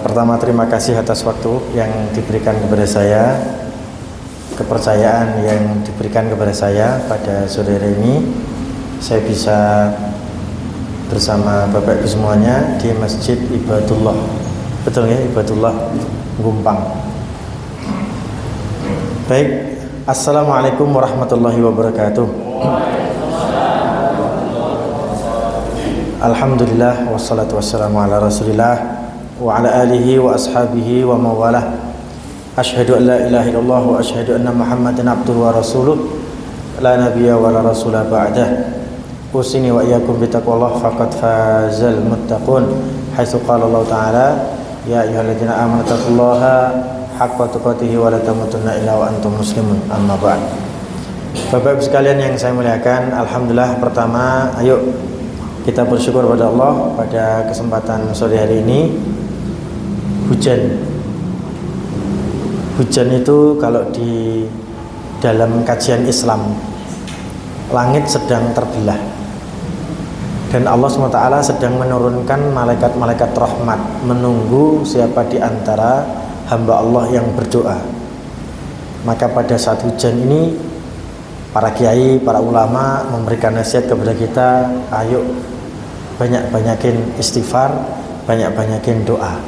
Pertama terima kasih atas waktu yang diberikan kepada saya, kepercayaan yang diberikan kepada saya pada sore hari ini. Saya bisa bersama Bapak Ibu semuanya di Masjid Ibadullah, betul ya, Ibadullah Gumpang. Baik, Assalamualaikum warahmatullahi wabarakatuh. Alhamdulillah wassalatu wassalamu ala rasulillah wa ala alihi wa ashabihi wa mawalah. Asyhadu an la ilaha illallah wa asyhadu anna Muhammadan abduhu wa rasuluh la nabiyya wa la rasula ba'dah. Usini wa iyyakum bittaqwallah faqad fazal muttaqun. Haitsu qala Allah taala ya ayyuhalladzina amanu taqullaha haqqa tuqatih wa la tamutunna illa wa antum muslimun. Amma ba'd. Bapak Ibu sekalian yang saya muliakan, alhamdulillah, pertama ayo kita bersyukur pada Allah pada kesempatan sore hari ini. Hujan itu kalau di dalam kajian Islam, langit sedang terbelah dan Allah SWT sedang menurunkan malaikat-malaikat rahmat menunggu siapa di antara hamba Allah yang berdoa. Maka pada saat hujan ini, para kiai, para ulama memberikan nasihat kepada kita, ayo banyak-banyakin istighfar, banyak-banyakin doa.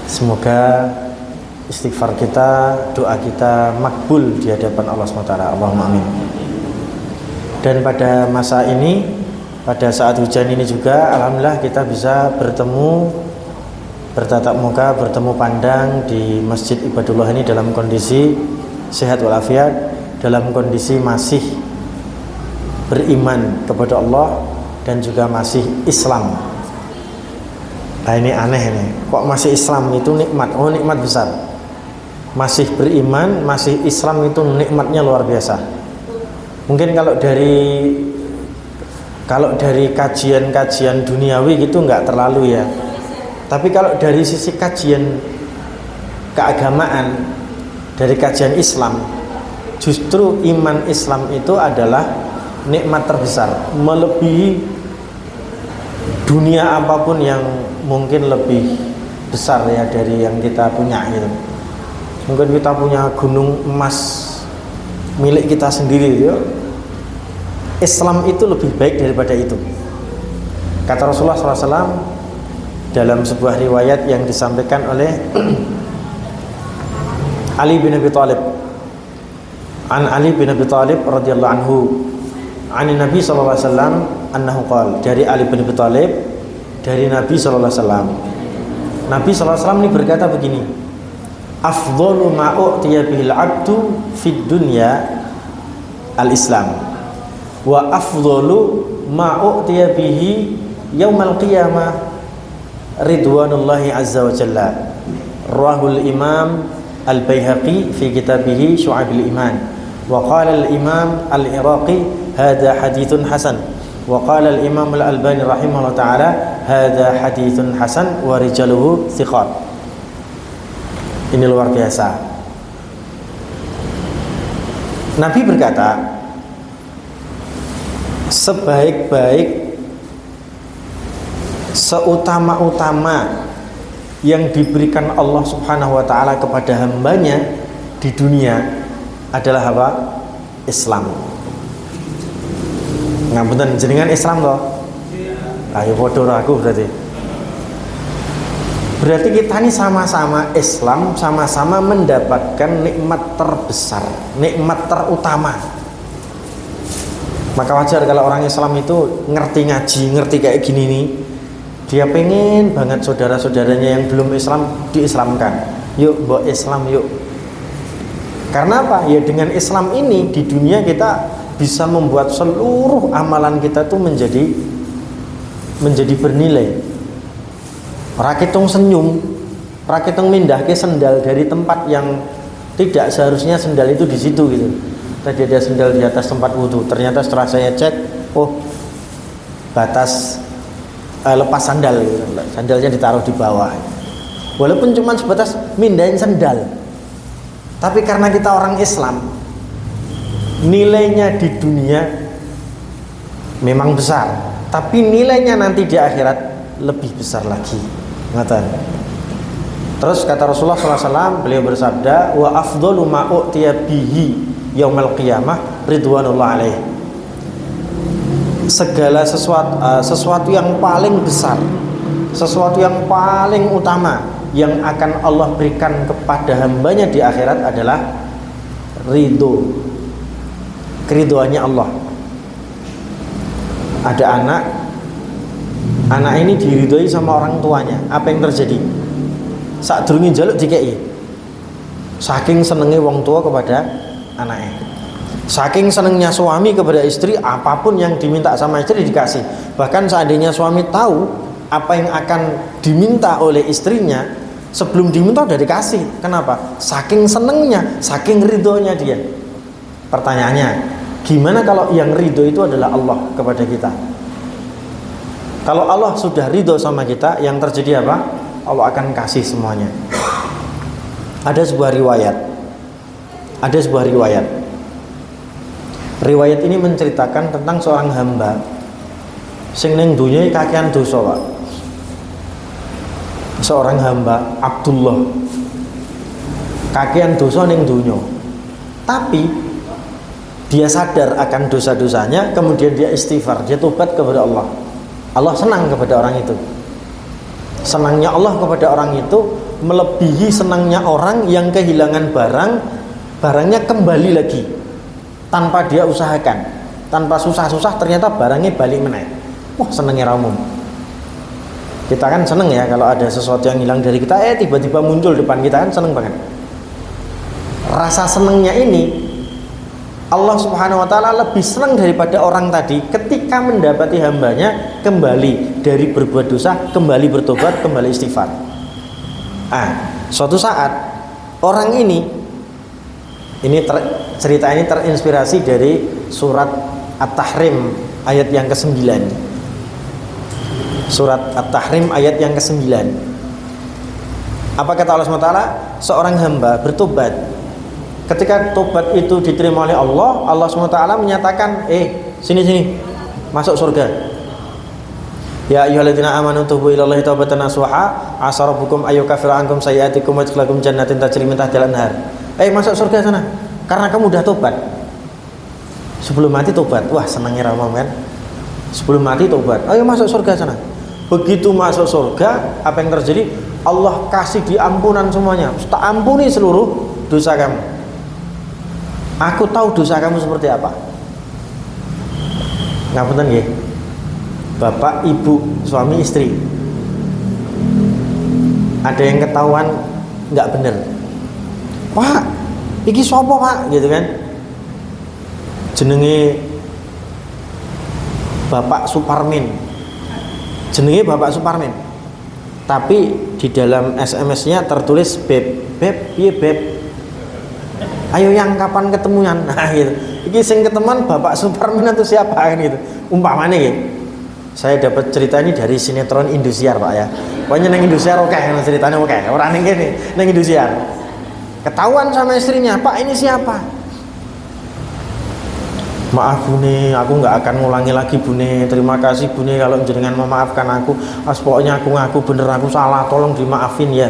Semoga istighfar kita, doa kita makbul di hadapan Allah SWT. Allahumma amin. Dan pada masa ini, pada saat hujan ini juga, alhamdulillah kita bisa bertemu, bertatap muka, bertemu pandang di Masjid Ibadullah ini dalam kondisi sehat walafiat, dalam kondisi masih beriman kepada Allah dan juga masih Islam. Nah ini aneh nih, kok masih Islam itu nikmat? Oh, nikmat besar. Masih beriman, masih Islam itu nikmatnya luar biasa. Mungkin kalau dari kajian-kajian duniawi gitu nggak terlalu ya. Tapi kalau dari sisi kajian keagamaan, dari kajian Islam, justru iman Islam itu adalah nikmat terbesar, melebihi dunia apapun yang mungkin lebih besar ya dari yang kita punya gitu. Mungkin kita punya gunung emas milik kita sendiri ya. Islam itu lebih baik daripada itu. Kata Rasulullah SAW dalam sebuah riwayat yang disampaikan oleh Ali bin Abi Thalib. An Ali bin Abi Thalib radhiyallahu anhu, an Nabi sallallahu alaihi wasallam annahu qala, dari Ali bin Abi Thalib dari Nabi sallallahu alaihi wasallam. Nabi sallallahu alaihi wasallam ini berkata begini, afdhalu ma u'tiya bihil 'abdu fid dunya al-islam wa afdhalu ma u'tiya bihi yaumal qiyamah ridwanullahi azza wa jalla. Rawahul Imam Al-Baihaqi fi kitabih Syu'abil Iman. Wa qala al-Imam Al-Iraqi hadza haditsun hasan. Wa qala al-Imam Al-Albani rahimahullah taala hadza haditsun hasan wa rijaluhu thiqat. Ini luar biasa. Nabi berkata, sebaik-baik, seutama-utama yang diberikan Allah Subhanahu wa taala kepada hambanya di dunia adalah apa? Islam. Ngapunten jenengan Islam toh? Ayo padha aku berarti. Berarti kita ini sama-sama Islam, sama-sama mendapatkan nikmat terbesar, nikmat terutama. Maka wajar kalau orang Islam itu ngerti ngaji, ngerti kayak gini nih, dia pengen banget saudara-saudaranya yang belum Islam diislamkan. Yuk bawa Islam yuk. Karena apa? Ya dengan Islam ini di dunia kita bisa membuat seluruh amalan kita tuh menjadi bernilai. Rakitung senyum, rakitung mindah ke sendal dari tempat yang tidak seharusnya sendal itu di situ gitu. Tadi ada sendal di atas tempat wudhu, ternyata setelah saya cek, oh batas lepas sandal gitu. Sandalnya ditaruh di bawah. Walaupun cuma sebatas mindahin sendal, tapi karena kita orang Islam, nilainya di dunia memang besar, tapi nilainya nanti di akhirat lebih besar lagi. Ngaten. Terus kata Rasulullah SAW, beliau bersabda, wa afdhalu ma u'tiya bihi yaumil qiyamah ridwanullah alaih. Segala sesuatu yang paling besar, sesuatu yang paling utama yang akan Allah berikan kepada hambanya di akhirat adalah ridho, keridoannya Allah. Ada anak ini diridhoi sama orang tuanya, apa yang terjadi? Sadurunge njaluk dikeki. Saking senenge wong tua kepada anaknya, saking senengnya suami kepada istri, apapun yang diminta sama istri dikasih. Bahkan seandainya suami tahu apa yang akan diminta oleh istrinya, sebelum diminta udah dikasih. Kenapa? Saking senengnya, saking ridhonya dia. Pertanyaannya, gimana kalau yang ridho itu adalah Allah kepada kita? Kalau Allah sudah ridho sama kita, yang terjadi apa? Allah akan kasih semuanya. Ada sebuah riwayat. Riwayat ini menceritakan tentang seorang hamba sing ning dunya kakean dosa, Pak. Seorang hamba Abdullah kakean dosa ning dunya. Tapi dia sadar akan dosa-dosanya, kemudian dia istighfar, dia tobat kepada Allah. Allah senang kepada orang itu. Senangnya Allah kepada orang itu melebihi senangnya orang yang kehilangan barangnya kembali lagi tanpa dia usahakan, tanpa susah-susah ternyata barangnya balik meneh. Wah, senengnya ramum. Kita kan seneng ya kalau ada sesuatu yang hilang dari kita, tiba-tiba muncul depan kita, kan seneng banget. Rasa senengnya ini Allah Subhanahu wa ta'ala lebih senang daripada orang tadi ketika mendapati hambanya kembali dari berbuat dosa, kembali bertobat, kembali istighfar. Suatu saat orang ini cerita ini terinspirasi dari surat At-Tahrim ayat yang ke-9. Surat At-Tahrim ayat yang ke-9. Apa kata Allah SWT? Seorang hamba bertobat. Ketika tobat itu diterima oleh Allah, Allah SWT menyatakan, sini, masuk surga. Ya ayyuhalladzina amanu tubu ilallahi taubatan nasuha, asa rabbukum ayyukaffira ankum sayyi'atikum wa yadkhulakum jannatin tajri min tahtiha al-anhar. Masuk surga sana, karena kamu udah tobat. Sebelum mati tobat. Wah, senangnya Rama kan. Sebelum mati tobat. Ayo masuk surga sana. Begitu masuk surga, apa yang terjadi? Allah kasih diampunan semuanya. Tak ampuni seluruh dosa kamu. Aku tahu dosa kamu seperti apa. Ngapunten nggih. Bapak, ibu, suami, istri. Ada yang ketahuan enggak bener. Pak, iki sapa, Pak? Gitu kan. Jenenge Bapak Suparmin. Tapi di dalam SMS-nya tertulis beb, piye beb? Ayo yang kapan ketemuan? Nah gitu. Iki sing ketemuan Bapak Suparmin atau siapa kan gitu. Umpamanya gitu. Saya dapat cerita ini dari sinetron Indosiar, Pak ya. Pokoknya nang Indosiar oke, ceritanya oke. Orang ning kene nang Indosiar. Ketahuan sama istrinya, "Pak, ini siapa?" "Maaf Bune, aku nggak akan ngulangi lagi Bune. Terima kasih Bune kalau jenengan memaafkan aku. Pokoknya aku ngaku bener aku salah, tolong dimaafin ya."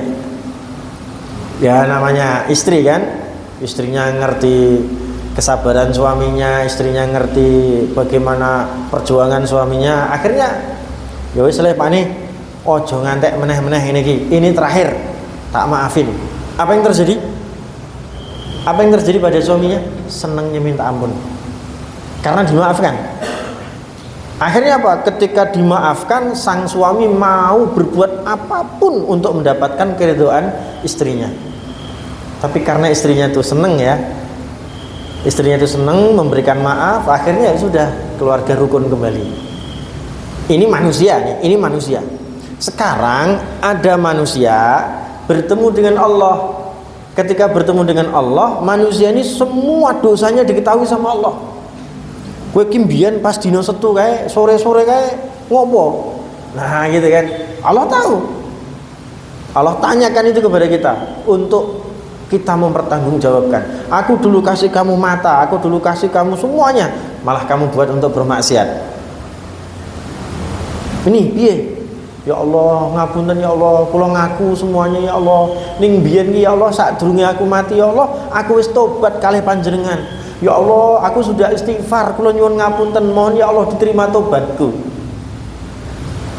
Ya namanya istri kan. Istrinya ngerti kesabaran suaminya, istrinya ngerti bagaimana perjuangan suaminya. Akhirnya ya wis le Pak nih, ojo ngantek meneh-meneh ini terakhir, tak maafin. Apa yang terjadi? Apa yang terjadi pada suaminya? Senangnya minta ampun karena dimaafkan. Akhirnya apa? Ketika dimaafkan, sang suami mau berbuat apapun untuk mendapatkan keridhaan istrinya. Tapi karena istrinya itu seneng ya, istrinya itu seneng memberikan maaf, akhirnya sudah keluarga rukun kembali. Ini manusia nih, ini manusia. Sekarang ada manusia bertemu dengan Allah. Ketika bertemu dengan Allah, manusia ini semua dosanya diketahui sama Allah. Kowe ki mbiyen pas dina Setu kae, sore-sore kae ngopo? Nah, gitu kan. Allah tahu. Allah tanyakan itu kepada kita untuk kita mempertanggungjawabkan. Aku dulu kasih kamu mata, aku dulu kasih kamu semuanya, malah kamu buat untuk bermaksiat. Ini piye? Ya Allah, ngapunten ya Allah, kula ngaku semuanya ya Allah. Ning biyen ki ya Allah, sadurunge aku mati ya Allah, aku wis tobat kalih panjenengan. Ya Allah, aku sudah istighfar, kula nyuwun ngapunten, mohon ya Allah diterima tobatku.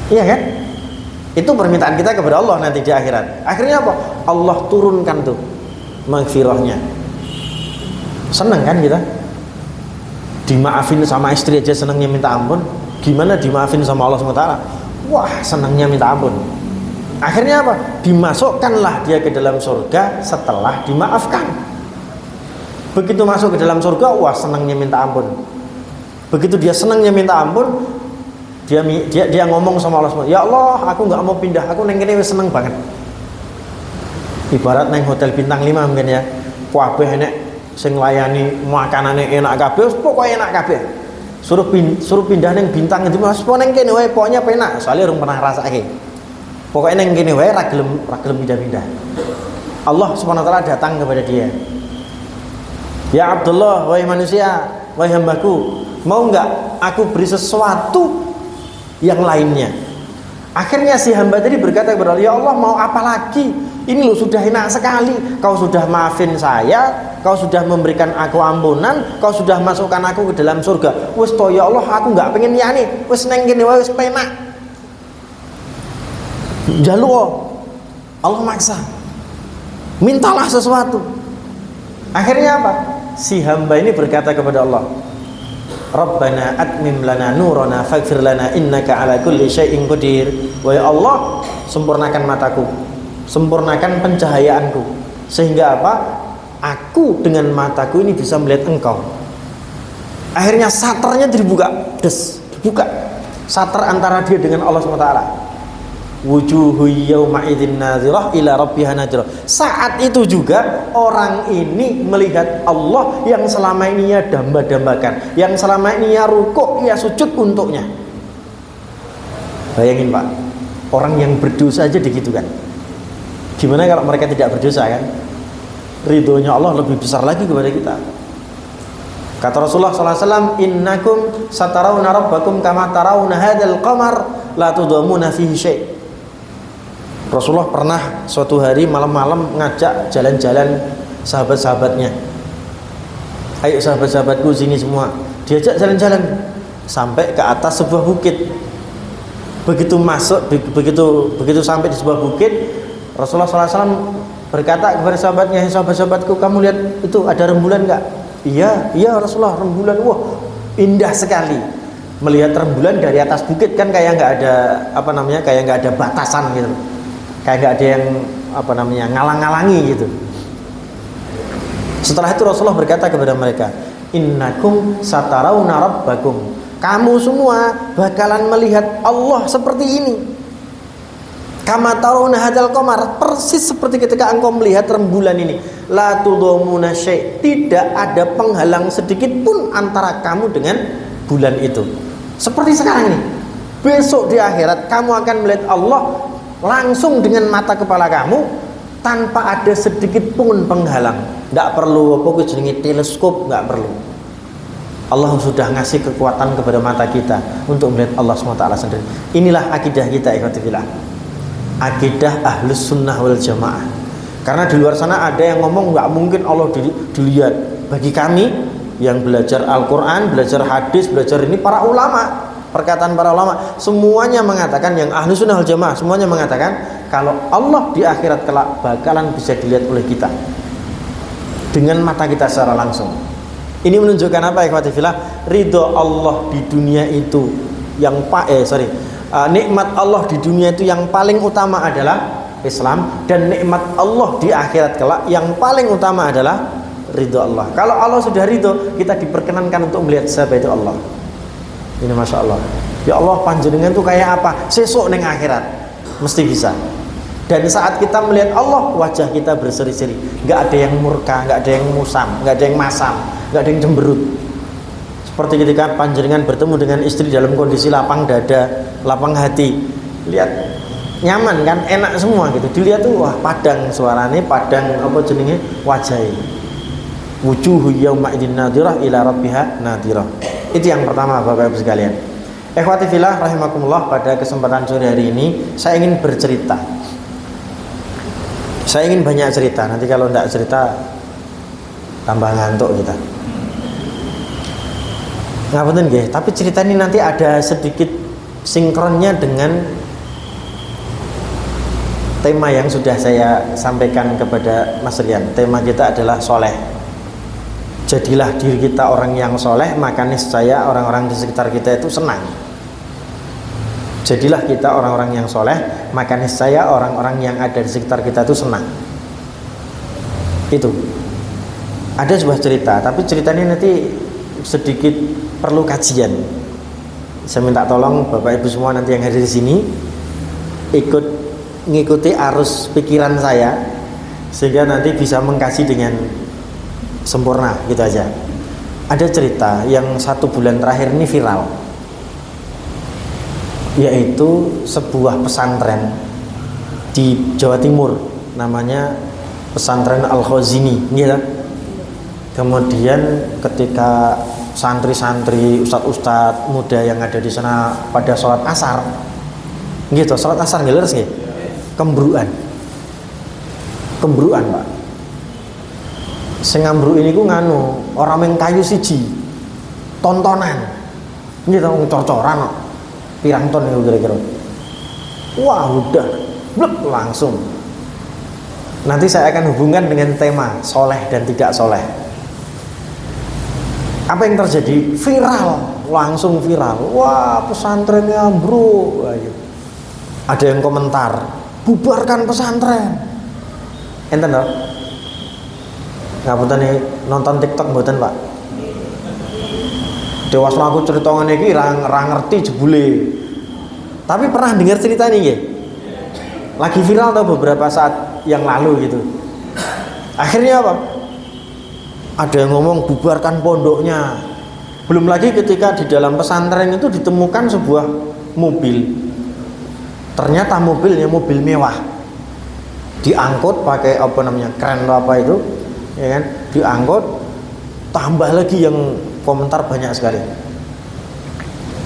Iya kan? Itu permintaan kita kepada Allah nanti di akhirat. Akhirnya apa? Allah turunkan tuh maghfirahnya. Seneng kan kita? Dimaafin sama istri aja senengnya minta ampun. Gimana dimaafin sama Allah SWT? Wah, senangnya minta ampun. Akhirnya apa? Dimasukkanlah dia ke dalam surga setelah dimaafkan. Begitu masuk ke dalam surga, wah senangnya minta ampun. Begitu dia senangnya minta ampun, dia ngomong sama Allah SWT, ya Allah, aku nggak mau pindah, aku neng kene wis seneng banget. Ibarat neng hotel bintang 5 mungkin ya, kabeh enek sing nglayani makanane enak kabeh, pokoknya enak kabeh. Suruh pindah neng bintang itu mas, neng kene wae pokoknya penak, soalnya orang pernah rasake. Pokoknya neng kene wae ra gelem pindah-pindah. Allah Subhanahu wa taala datang kepada dia. Ya Abdullah, wahai manusia, wahai hambaku, mau enggak aku beri sesuatu yang lainnya? Akhirnya si hamba tadi berkata kepada Allah, ya Allah, mau apa lagi? Ini loh sudah enak sekali. Kau sudah maafin saya, kau sudah memberikan aku ampunan, kau sudah masukkan aku ke dalam surga. Wes toh ya Allah, aku nggak pengen yani. Wes neng gini, wes penak. Jaluo, Allah maksa. Mintalah sesuatu. Akhirnya apa? Si hamba ini berkata kepada Allah, Rabbana atmim lana nurana faghfir lana innaka ala kulli syai'in qadir. Wa ya Allah, sempurnakan mataku, sempurnakan pencahayaanku, sehingga apa? Aku dengan mataku ini bisa melihat engkau. Akhirnya satarnya dibuka, dibuka satar antara dia dengan Allah SWT. Wujuhu yawma idzin nazirah ila rabbiha nazirah. Saat itu juga orang ini melihat Allah yang selama ini ia damba-dambakan, yang selama ini ia rukuk, ia sujud untuknya. Bayangin Pak, orang yang berdosa aja digitukan. Gimana kalau mereka tidak berdosa kan? Ridhonya Allah lebih besar lagi kepada kita. Kata Rasulullah SAW, innakum satarawna rabbakum kama tarawna hadzal qamar la tudamuna fihi syai'. Rasulullah pernah suatu hari malam-malam ngajak jalan-jalan sahabat-sahabatnya. Ayo sahabat-sahabatku sini semua. Diajak jalan-jalan sampai ke atas sebuah bukit. Begitu masuk, begitu sampai di sebuah bukit, Rasulullah SAW berkata kepada sahabatnya, sahabat-sahabatku, kamu lihat itu ada rembulan enggak? Iya Rasulullah, rembulan. Wah, indah sekali. Melihat rembulan dari atas bukit kan kayak nggak ada kayak nggak ada batasan gitu. Kayak nggak ada yang ngalang-ngalangi gitu. Setelah itu Rasulullah berkata kepada mereka, innakum satarawna rabbakum. Kamu semua bakalan melihat Allah seperti ini. Kama tarawna hadzal qamar, persis seperti ketika engkau melihat rembulan ini. La tudamuna syai', tidak ada penghalang sedikit pun antara kamu dengan bulan itu. Seperti sekarang ini. Besok di akhirat kamu akan melihat Allah langsung dengan mata kepala kamu tanpa ada sedikit pun penghalang. Tidak perlu apa jenenge teleskop, nggak perlu. Allah sudah ngasih kekuatan kepada mata kita untuk melihat Allah SWT sendiri. Inilah akidah kita, ikhwatifillah. Akidah ahlus sunnah wal jamaah. Karena di luar sana ada yang ngomong nggak mungkin Allah dilihat. Bagi kami yang belajar Al-Quran, belajar hadis, belajar ini para ulama, perkataan para ulama semuanya mengatakan, yang ahlus sunnah wal jamaah semuanya mengatakan kalau Allah di akhirat kelak bakalan bisa dilihat oleh kita dengan mata kita secara langsung. Ini menunjukkan apa, ikhwatifillah? Ridho Allah di dunia itu yang nikmat Allah di dunia itu yang paling utama adalah Islam, dan nikmat Allah di akhirat kelak yang paling utama adalah ridho Allah. Kalau Allah sudah ridho, kita diperkenankan untuk melihat siapa itu Allah. Ini Masya Allah. Ya Allah, panjenengan itu kayak apa? Sesuk neng akhirat mesti bisa. Dan saat kita melihat Allah, wajah kita berseri-seri. Gak ada yang murka, gak ada yang musam, gak ada yang masam, gak ada yang cemberut. Seperti ketika panjenengan bertemu dengan istri dalam kondisi lapang dada, lapang hati, lihat nyaman kan, enak semua gitu. Dilihat tuh wah padang suarane, padang wajahnya. Wujuhu yawma idzin nadhirah ila rabbiha nadhirah. Itu yang pertama Bapak Ibu sekalian. Ikhwati fillah rahimakumullah, pada kesempatan sore hari ini saya ingin bercerita. Saya ingin banyak cerita. Nanti kalau tidak cerita tambah ngantuk kita. Ngapunten nggih, tapi cerita ini nanti ada sedikit sinkronnya dengan tema yang sudah saya sampaikan kepada Mas Rian. Tema kita adalah soleh. Jadilah diri kita orang yang soleh, maka niscaya orang-orang di sekitar kita itu senang. Jadilah kita orang-orang yang soleh, maka niscaya orang-orang yang ada di sekitar kita itu senang. Itu ada sebuah cerita, tapi cerita ini nanti sedikit perlu kajian. Saya minta tolong Bapak Ibu semua nanti yang hadir di sini ikut ngikuti arus pikiran saya, sehingga nanti bisa mengkaji dengan sempurna, gitu aja. Ada cerita yang 1 bulan terakhir ini viral, yaitu sebuah pesantren di Jawa Timur, namanya pesantren Al-Khazini, gitu. Kemudian ketika santri-santri, ustadz-ustadz muda yang ada di sana pada sholat asar, gitu, sholat asar ngileres nggih, kembruan Pak. Sing ngambruk ini ku nganu orang yang kayu siji tontonan ini tau ngecor-coran kok pirang ton itu kira-kira. Wah udah blek langsung. Nanti saya akan hubungkan dengan tema soleh dan tidak soleh. Apa yang terjadi? Viral, langsung viral. Wah pesantrennya ambruk. Ada yang komentar, bubarkan pesantren. Enten toh? Ngapunten nonton TikTok mboten, Pak? Dewas aku cerita ngene iki ra ngerti jebule. Tapi pernah dengar cerita ini nggih? Lagi viral tau beberapa saat yang lalu gitu. Akhirnya apa? Ada yang ngomong bubarkan pondoknya. Belum lagi ketika di dalam pesantren itu ditemukan sebuah mobil. Ternyata mobilnya mobil mewah. Diangkut pakai apa namanya? Kren atau apa itu? Ya kan, diangkut, tambah lagi yang komentar banyak sekali.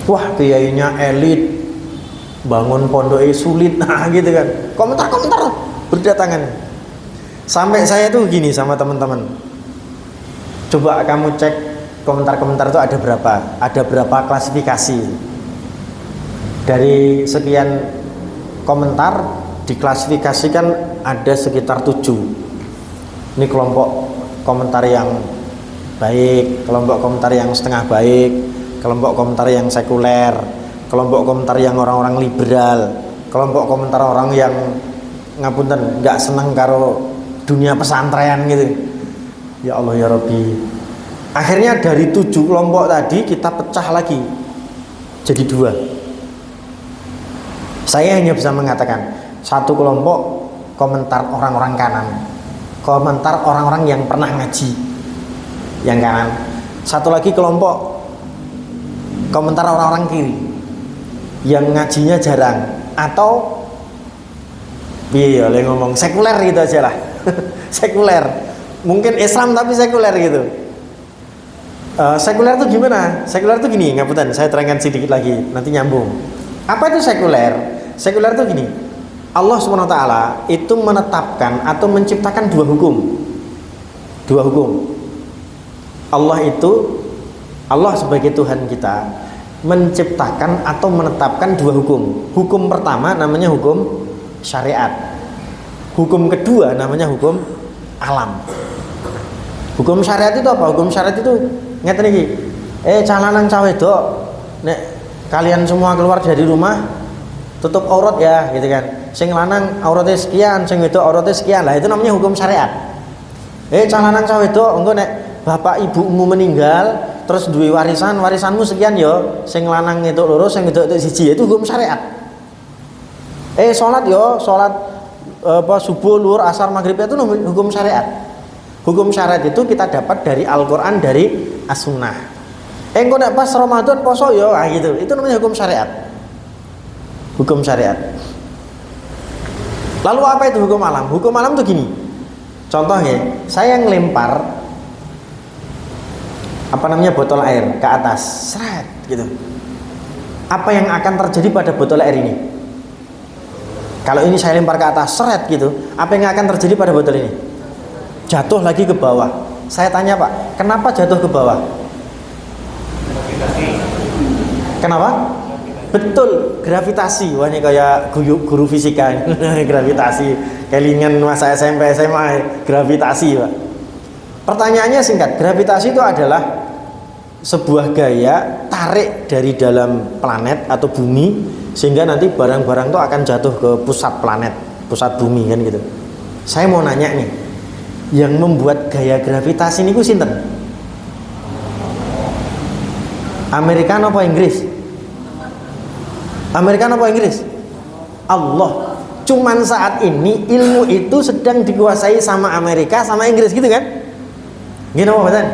Wah kiainya elit, bangun pondoknya sulit, nah gitu kan, komentar berdatangan. Sampai saya tuh gini sama teman-teman, coba kamu cek komentar-komentar itu ada berapa klasifikasi. Dari sekian komentar diklasifikasikan ada sekitar 7. Ini kelompok komentar yang baik, kelompok komentar yang setengah baik, kelompok komentar yang sekuler, kelompok komentar yang orang-orang liberal, kelompok komentar orang yang ngapunten nggak senang karo dunia pesantren gitu. Ya Allah ya Rabbi. Akhirnya dari 7 kelompok tadi kita pecah lagi jadi 2. Saya hanya bisa mengatakan satu kelompok komentar orang-orang kanan, komentar orang-orang yang pernah ngaji, yang kanan. Satu lagi kelompok komentar orang-orang kiri yang ngajinya jarang, atau iya oleh ngomong sekuler gitu aja lah. Sekuler, mungkin Islam tapi sekuler gitu. Sekuler itu gimana? Sekuler itu gini, ngapunten, saya terangkan sedikit lagi, nanti nyambung. Apa itu sekuler? Sekuler itu gini, Allah SWT itu menetapkan atau menciptakan 2 hukum. 2 hukum. Allah sebagai Tuhan kita menciptakan atau menetapkan 2 hukum. Hukum pertama namanya hukum syariat. Hukum kedua namanya hukum alam. Hukum syariat itu apa? Hukum syariat itu ngeten iki. Cah lanang cah wedok, nek kalian semua keluar dari rumah tutup aurat ya, gitu kan. Sing lanang auratnya sekian, sing wedok auratnya sekian. Lah itu namanya hukum syariat. Cah lanang cah wedok engko nek bapak ibumu meninggal terus duwe warisanmu sekian yo, sing lanang itu loro, sing wedok itu siji, itu hukum syariat. Salat yo, salat subuh, luhur, asar, maghrib itu hukum syariat. Hukum syariat itu kita dapat dari Al-Qur'an, dari As-Sunnah. Engko nek pas Ramadan poso yo, gitu. Itu namanya hukum syariat. Hukum syariat. Lalu apa itu hukum alam? Hukum alam itu gini. Contohnya, saya ngelempar botol air ke atas, seret gitu. Apa yang akan terjadi pada botol air ini? Kalau ini saya lempar ke atas, seret gitu, apa yang akan terjadi pada botol ini? Jatuh lagi ke bawah. Saya tanya Pak, kenapa jatuh ke bawah? Kenapa? Betul, gravitasi. Wah ini kayak guru fisika. Gravitasi, kelingan masa SMP SMA, gravitasi Pak. Pertanyaannya singkat, gravitasi itu adalah sebuah gaya tarik dari dalam planet atau bumi, sehingga nanti barang-barang itu akan jatuh ke pusat planet, pusat bumi kan gitu. Saya mau nanya nih, yang membuat gaya gravitasi ini ku sinten? Amerika apa Inggris? Amerika apa Inggris? Allah. Cuman saat ini ilmu itu sedang dikuasai sama Amerika sama Inggris gitu kan? Gini apa betul?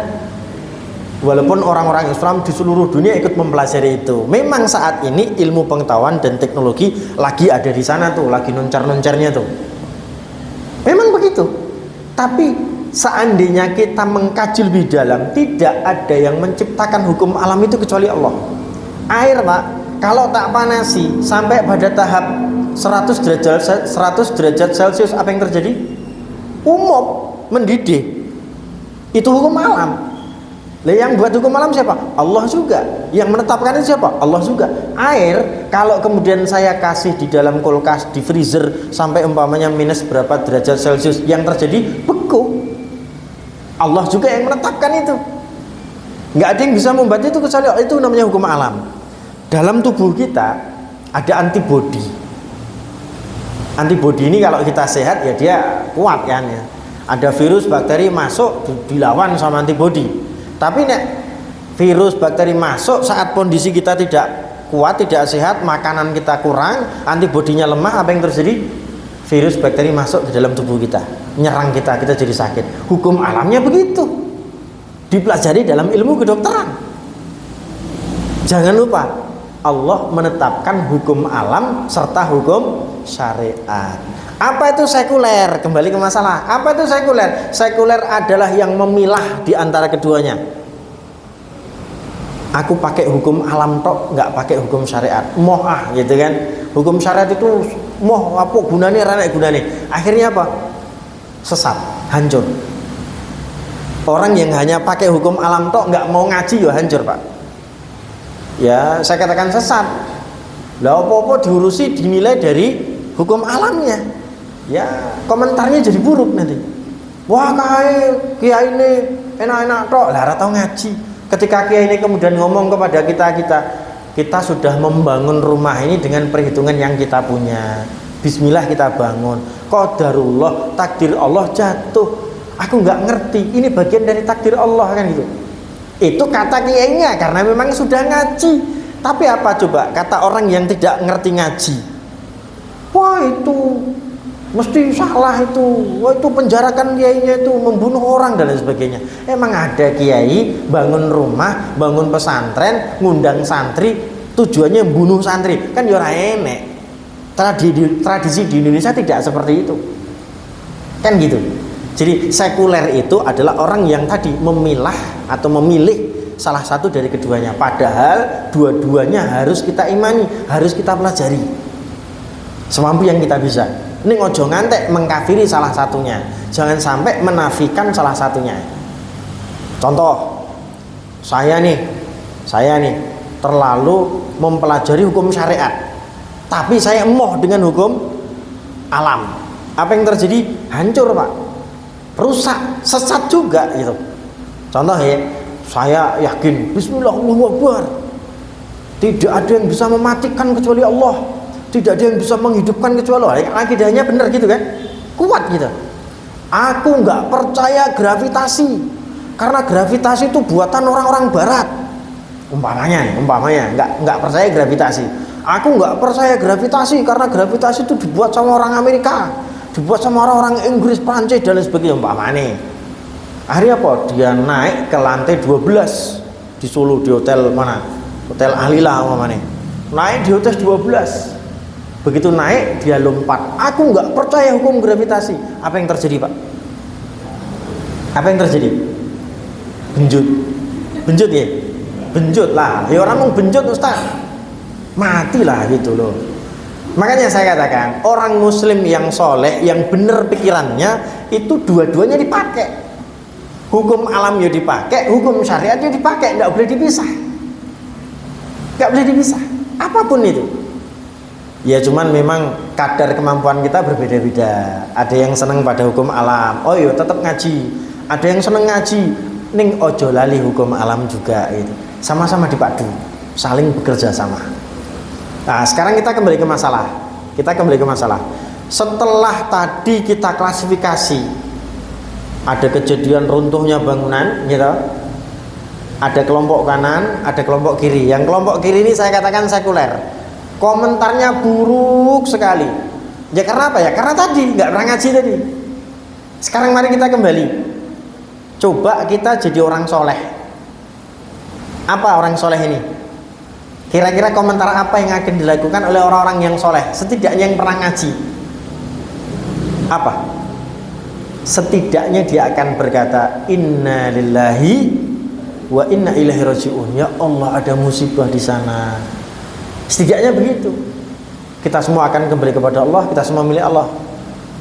Walaupun orang-orang Islam di seluruh dunia ikut mempelajari itu, memang saat ini ilmu pengetahuan dan teknologi lagi ada di sana tuh, lagi nuncar-nuncarnya tuh. Memang begitu. Tapi seandainya kita mengkaji lebih dalam, tidak ada yang menciptakan hukum alam itu kecuali Allah. Air Pak, kalau tak panasi sampai pada tahap 100 derajat Celcius, apa yang terjadi? Umum, mendidih. Itu hukum alam. Lah yang buat hukum alam siapa? Allah juga. Yang menetapkan itu siapa? Allah juga. Air kalau kemudian saya kasih di dalam kulkas, di freezer sampai umpamanya minus berapa derajat Celcius, yang terjadi beku. Allah juga yang menetapkan itu. Nggak ada yang bisa membuat itu kecuali itu, namanya hukum alam. Dalam tubuh kita ada antibodi. Antibodi ini kalau kita sehat ya dia kuat kan ya. Ada virus, bakteri masuk dilawan sama antibodi. Tapi nek virus, bakteri masuk saat kondisi kita tidak kuat, tidak sehat, makanan kita kurang, antibodinya lemah, apa yang terjadi? Virus, bakteri masuk ke dalam tubuh kita, nyerang kita jadi sakit. Hukum alamnya begitu. Dipelajari dalam ilmu kedokteran. Jangan lupa, Allah menetapkan hukum alam serta hukum syariat. Apa itu sekuler? Kembali ke masalah. Apa itu sekuler? Sekuler adalah yang memilah di antara keduanya. Aku pakai hukum alam tok, nggak pakai hukum syariat. Moh gitu kan. Hukum syariat itu moh apa gunanya, rana gunanya. Akhirnya apa? Sesat, hancur. Orang yang hanya pakai hukum alam tok, nggak mau ngaji ya hancur Pak. Ya saya katakan sesat. Lah apa-apa diurusi dinilai dari hukum alamnya. Ya komentarnya jadi buruk nanti. Wah kiai ini enak-enak tok, lah ora tau ngaji. Ketika kiai ini kemudian ngomong kepada kita sudah membangun rumah ini dengan perhitungan yang kita punya. Bismillah kita bangun. Qadarullah, takdir Allah jatuh. Aku nggak ngerti, ini bagian dari takdir Allah kan gitu. Itu kata kiainya karena memang sudah ngaji. Tapi apa coba kata orang yang tidak ngerti ngaji? Wah itu mesti salah itu. Wah itu penjarakan kiainya itu, membunuh orang dan lain sebagainya. Emang ada kiai bangun rumah, bangun pesantren, ngundang santri, tujuannya membunuh santri? Kan ya ora enek. Tradisi di Indonesia tidak seperti itu. Kan gitu. Jadi sekuler itu adalah orang yang tadi memilah atau memilih salah satu dari keduanya. Padahal dua-duanya harus kita imani, harus kita pelajari semampu yang kita bisa. Ini ngojo ngantek mengkafiri salah satunya, jangan sampai menafikan salah satunya. Contoh, saya nih terlalu mempelajari hukum syariat, tapi saya emoh dengan hukum alam. Apa yang terjadi? Hancur Pak, rusak, sesat juga gitu. Contoh ya, saya yakin Bismillah Allahu Akbar, tidak ada yang bisa mematikan kecuali Allah. Tidak ada yang bisa menghidupkan kecuali Allah. Akidahnya benar gitu kan? Kuat gitu. Aku nggak percaya gravitasi karena gravitasi itu buatan orang-orang barat. Umpamanya nggak percaya gravitasi. Aku nggak percaya gravitasi karena gravitasi itu dibuat sama orang Amerika, dibuat sama orang-orang Inggris, Prancis dan lain sebagainya. Umpamanya. Akhirnya apa? Dia naik ke lantai 12 di Solo, di hotel mana? Hotel Alila umpamanya. Naik di hotel 12. Begitu naik dia lompat. Aku nggak percaya hukum gravitasi. Apa yang terjadi Pak? Apa yang terjadi? Benjut ya? Benjut lah. Ya orang mau benjut Ustaz. matilah gitu loh. Makanya saya katakan orang muslim yang soleh, yang benar pikirannya, itu dua-duanya dipakai. Hukum alam ya dipakai, hukum syariat ya dipakai, nggak boleh dipisah. Nggak boleh dipisah, apapun itu. Ya cuman memang kadar kemampuan kita berbeda-beda. Ada yang seneng pada hukum alam, oh iya tetap ngaji. Ada yang seneng ngaji, ning ojo lali hukum alam juga itu. Sama-sama dipadu, saling bekerja sama. Nah, sekarang kita kembali ke masalah. Setelah tadi kita klasifikasi, ada kejadian runtuhnya bangunan, gitu. Ada kelompok kanan, ada kelompok kiri. Yang kelompok kiri ini saya katakan sekuler. Komentarnya buruk sekali. Ya karena apa ya? Karena tadi nggak pernah ngaji tadi. Sekarang mari kita kembali. Coba kita jadi orang soleh. Apa orang soleh ini? Kira-kira komentar apa yang akan dilakukan oleh orang-orang yang soleh, setidaknya yang pernah ngaji? Apa? Setidaknya dia akan berkata, Inna lillahi wa inna ilaihi raji'un. Ya Allah, ada musibah di sana. Setidaknya begitu. Kita semua akan kembali kepada Allah, kita semua milik Allah.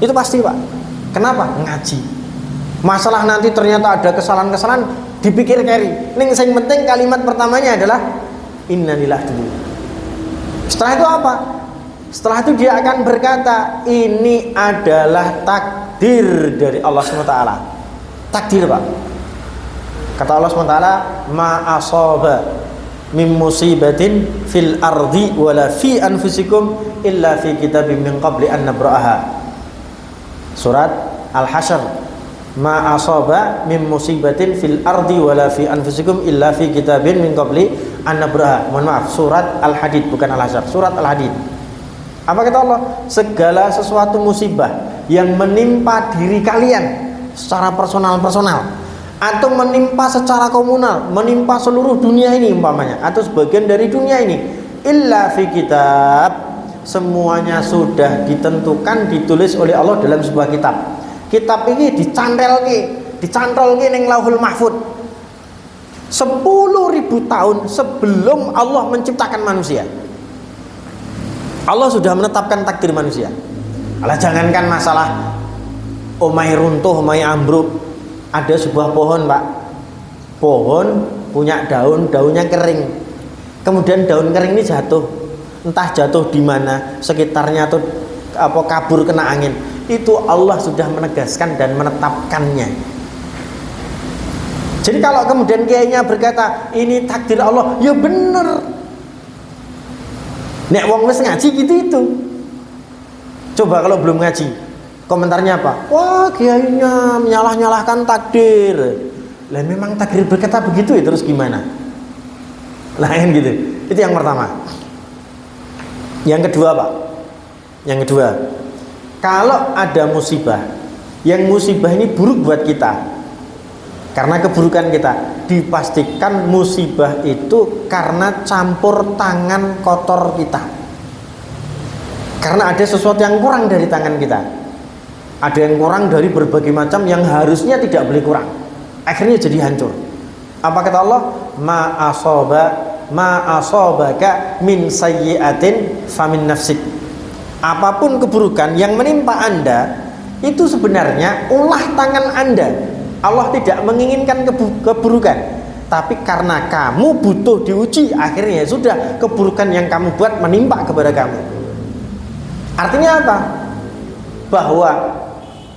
Itu pasti, Pak. Kenapa? Ngaji. Masalah nanti ternyata ada kesalahan-kesalahan, dipikir keri. Ning sing penting kalimat pertamanya adalah innalillah dulu. Setelah itu apa? Setelah itu dia akan berkata, ini adalah takdir dari Allah SWT. Takdir, Pak. Kata Allah SWT, ma asaba min musibatin fil ardi wala fi anfusikum illa fi kitabim min qabli an nabra'aha. Surat Al-Hasyr. Ma asaba min musibatin fil ardi wala fi anfusikum illa fi kitabin min qabli an nabraha. Mohon maaf, surat Al-Hadid bukan Al-Hasyr, surat Al-Hadid. Apa kata Allah? Segala sesuatu musibah yang menimpa diri kalian secara personal atau menimpa secara komunal, menimpa seluruh dunia ini umpamanya, atau sebagian dari dunia ini, illa fi kitab, semuanya sudah ditentukan, ditulis oleh Allah dalam sebuah kitab. Kitab ini dicantolke ning Lauhul Mahfud 10.000 tahun sebelum Allah menciptakan manusia. Allah sudah menetapkan takdir manusia. Alah, jangankan masalah omai runtuh, omai ambruk. Ada sebuah pohon, Pak. Pohon punya daun, daunnya kering. Kemudian daun kering ini jatuh. Entah jatuh di mana, sekitarnya atau apa kabur kena angin. Itu Allah sudah menegaskan dan menetapkannya. Jadi kalau kemudian kiainya berkata ini takdir Allah, ya bener. Nek wong wis ngaji gitu itu. Coba kalau belum ngaji, komentarnya apa? Wah, kiainya menyalah-nyalahkan takdir. Lah memang takdir berkata begitu ya, terus gimana? Lah kan gitu. Itu yang pertama. Yang kedua, Pak. Yang kedua, kalau ada musibah, yang musibah ini buruk buat kita, karena keburukan kita, dipastikan musibah itu karena campur tangan kotor kita. Karena ada sesuatu yang kurang dari tangan kita. Ada yang kurang dari berbagai macam yang harusnya tidak boleh kurang. Akhirnya jadi hancur. Apa kata Allah? Ma asobaka min sayyi'atin famin nafsik. Apapun keburukan yang menimpa Anda, itu sebenarnya ulah tangan Anda. Allah tidak menginginkan keburukan, tapi karena kamu butuh diuji, akhirnya sudah keburukan yang kamu buat menimpa kepada kamu. Artinya apa? Bahwa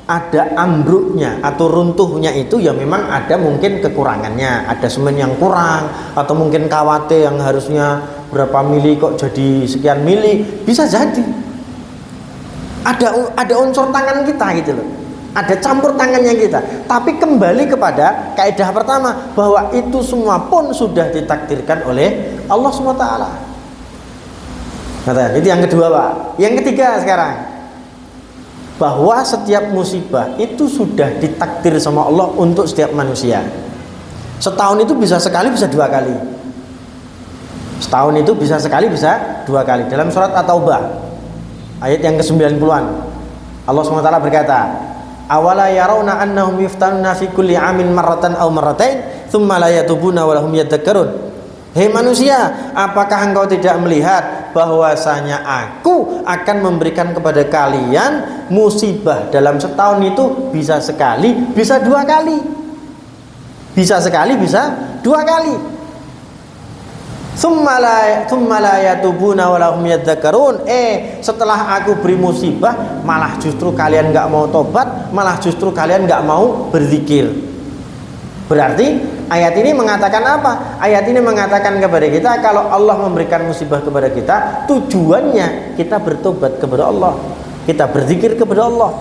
ada ambruknya atau runtuhnya itu ya memang ada mungkin kekurangannya, ada semen yang kurang, atau mungkin kawate yang harusnya berapa mili kok jadi sekian mili, bisa jadi. Ada unsur tangan kita gitu loh. Ada campur tangannya kita. Tapi kembali kepada kaidah pertama, bahwa itu semua pun sudah ditakdirkan oleh Allah SWT. Nah, itu yang kedua, Pak. Yang ketiga sekarang, bahwa setiap musibah itu sudah ditakdir sama Allah untuk setiap manusia. Setahun itu bisa sekali, bisa dua kali. Setahun itu bisa sekali, bisa dua kali. Dalam surat At-Taubah ayat yang ke-90-an, Allah SWT berkata, awala yarawna annahum yuftanuna fi kulli amin marratan aw marratain thumma la yatubuna wa lahum yadhakkarun. Hei manusia, apakah engkau tidak melihat bahwasanya aku akan memberikan kepada kalian musibah dalam setahun itu bisa sekali, bisa dua kali. Bisa sekali, bisa dua kali. Tsumma la yatubuna wa lahum yadzakarun. Setelah aku beri musibah, malah justru kalian enggak mau tobat, malah justru kalian enggak mau berzikir. Berarti ayat ini mengatakan apa? Ayat ini mengatakan kepada kita kalau Allah memberikan musibah kepada kita, tujuannya kita bertobat kepada Allah, kita berzikir kepada Allah.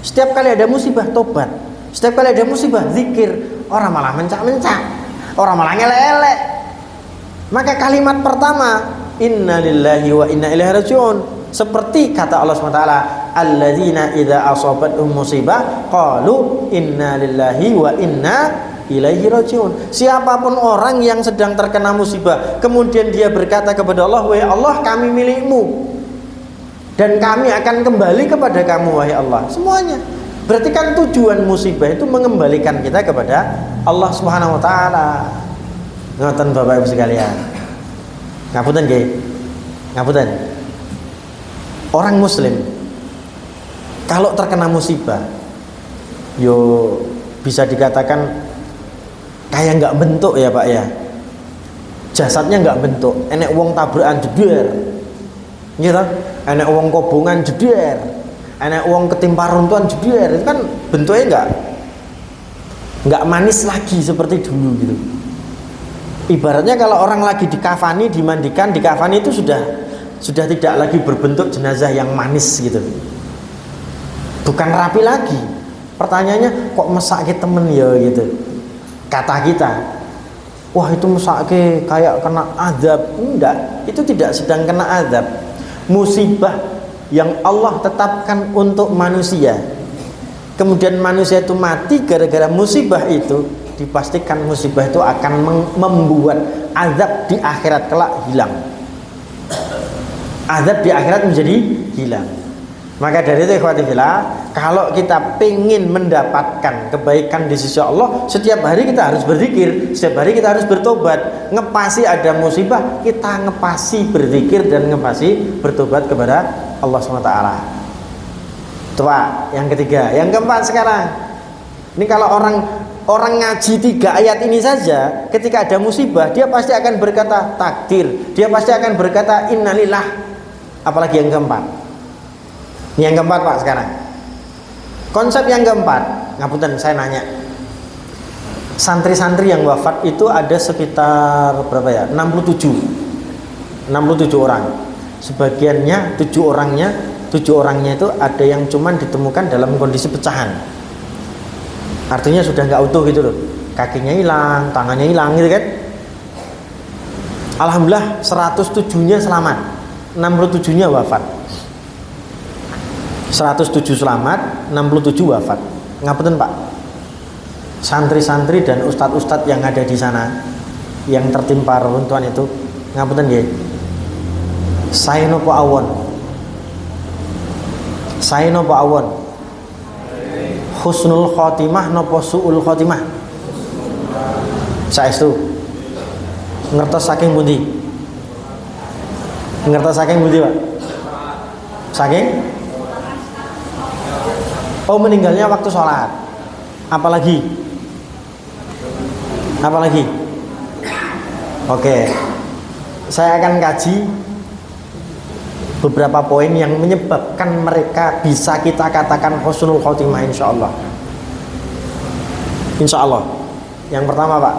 Setiap kali ada musibah, tobat. Setiap kali ada musibah, zikir. Orang malah mencak-mencak, orang malah ngelek-elek. Maka kalimat pertama, inna lillahi wa inna ilaihi rajiun, seperti kata Allah SWT, alladzina idza asabatuhum musibah qalu inna lillahi wa inna ilaihi rajiun. Siapapun orang yang sedang terkena musibah kemudian dia berkata kepada Allah, wahai Allah, kami milikmu dan kami akan kembali kepada kamu wahai Allah. Semuanya berarti kan tujuan musibah itu mengembalikan kita kepada Allah Subhanahu wa taala. Ngoten Bapak Ibu sekalian. Ngapunten nggih. Ngapunten. Orang muslim kalau terkena musibah yo bisa dikatakan kayak nggak bentuk ya Pak ya, jasadnya nggak bentuk, enek wong tabrakan jeder, gitu, enek wong kobongan jeder, enek wong ketimpa runtuhan jeder, itu kan bentuknya nggak manis lagi seperti dulu gitu. Ibaratnya kalau orang lagi dikafani, dimandikan, dikafani itu sudah tidak lagi berbentuk jenazah yang manis gitu, bukan rapi lagi. Pertanyaannya kok mesake temen ya gitu. Kata kita, wah itu mesake kayak kena azab. Enggak, itu tidak sedang kena azab. Musibah yang Allah tetapkan untuk manusia, kemudian manusia itu mati gara-gara musibah itu, dipastikan musibah itu akan membuat azab di akhirat kelak hilang. Azab di akhirat menjadi hilang. Maka dari itu ikhwati fillah, kalau kita pengen mendapatkan kebaikan di sisi Allah, setiap hari kita harus berzikir, setiap hari kita harus bertobat. Ngepasi ada musibah, kita ngepasi berzikir dan ngepasi bertobat kepada Allah SWT. Itu Pak, yang ketiga. Yang keempat sekarang, ini kalau orang ngaji 3 ayat ini saja, ketika ada musibah dia pasti akan berkata takdir, dia pasti akan berkata innalillah. Apalagi yang keempat. Yang keempat Pak sekarang. Konsep yang keempat, ngapunten saya nanya. Santri-santri yang wafat itu ada sekitar berapa ya? 67 orang. Sebagiannya 7 orangnya itu ada yang cuman ditemukan dalam kondisi pecahan. Artinya sudah nggak utuh gitu loh. Kakinya hilang, tangannya hilang gitu kan. Alhamdulillah 107-nya selamat. 67-nya wafat. 107 selamat, 67 wafat. Ngapunten Pak, santri-santri dan ustadz-ustadz yang ada di sana yang tertimpa reruntuhan itu, ngapunten nggih. Saya nopo awon. Saya nopo awon. Husnul khotimah nopo suul khotimah. Saestu. Ngertos saking pundi? Ngertos saking pundi, Pak? Saking? Oh, meninggalnya waktu sholat. Apalagi? Oke. Saya akan kaji beberapa poin yang menyebabkan mereka bisa kita katakan husnul khotimah insyaallah. Insyaallah. Yang pertama Pak,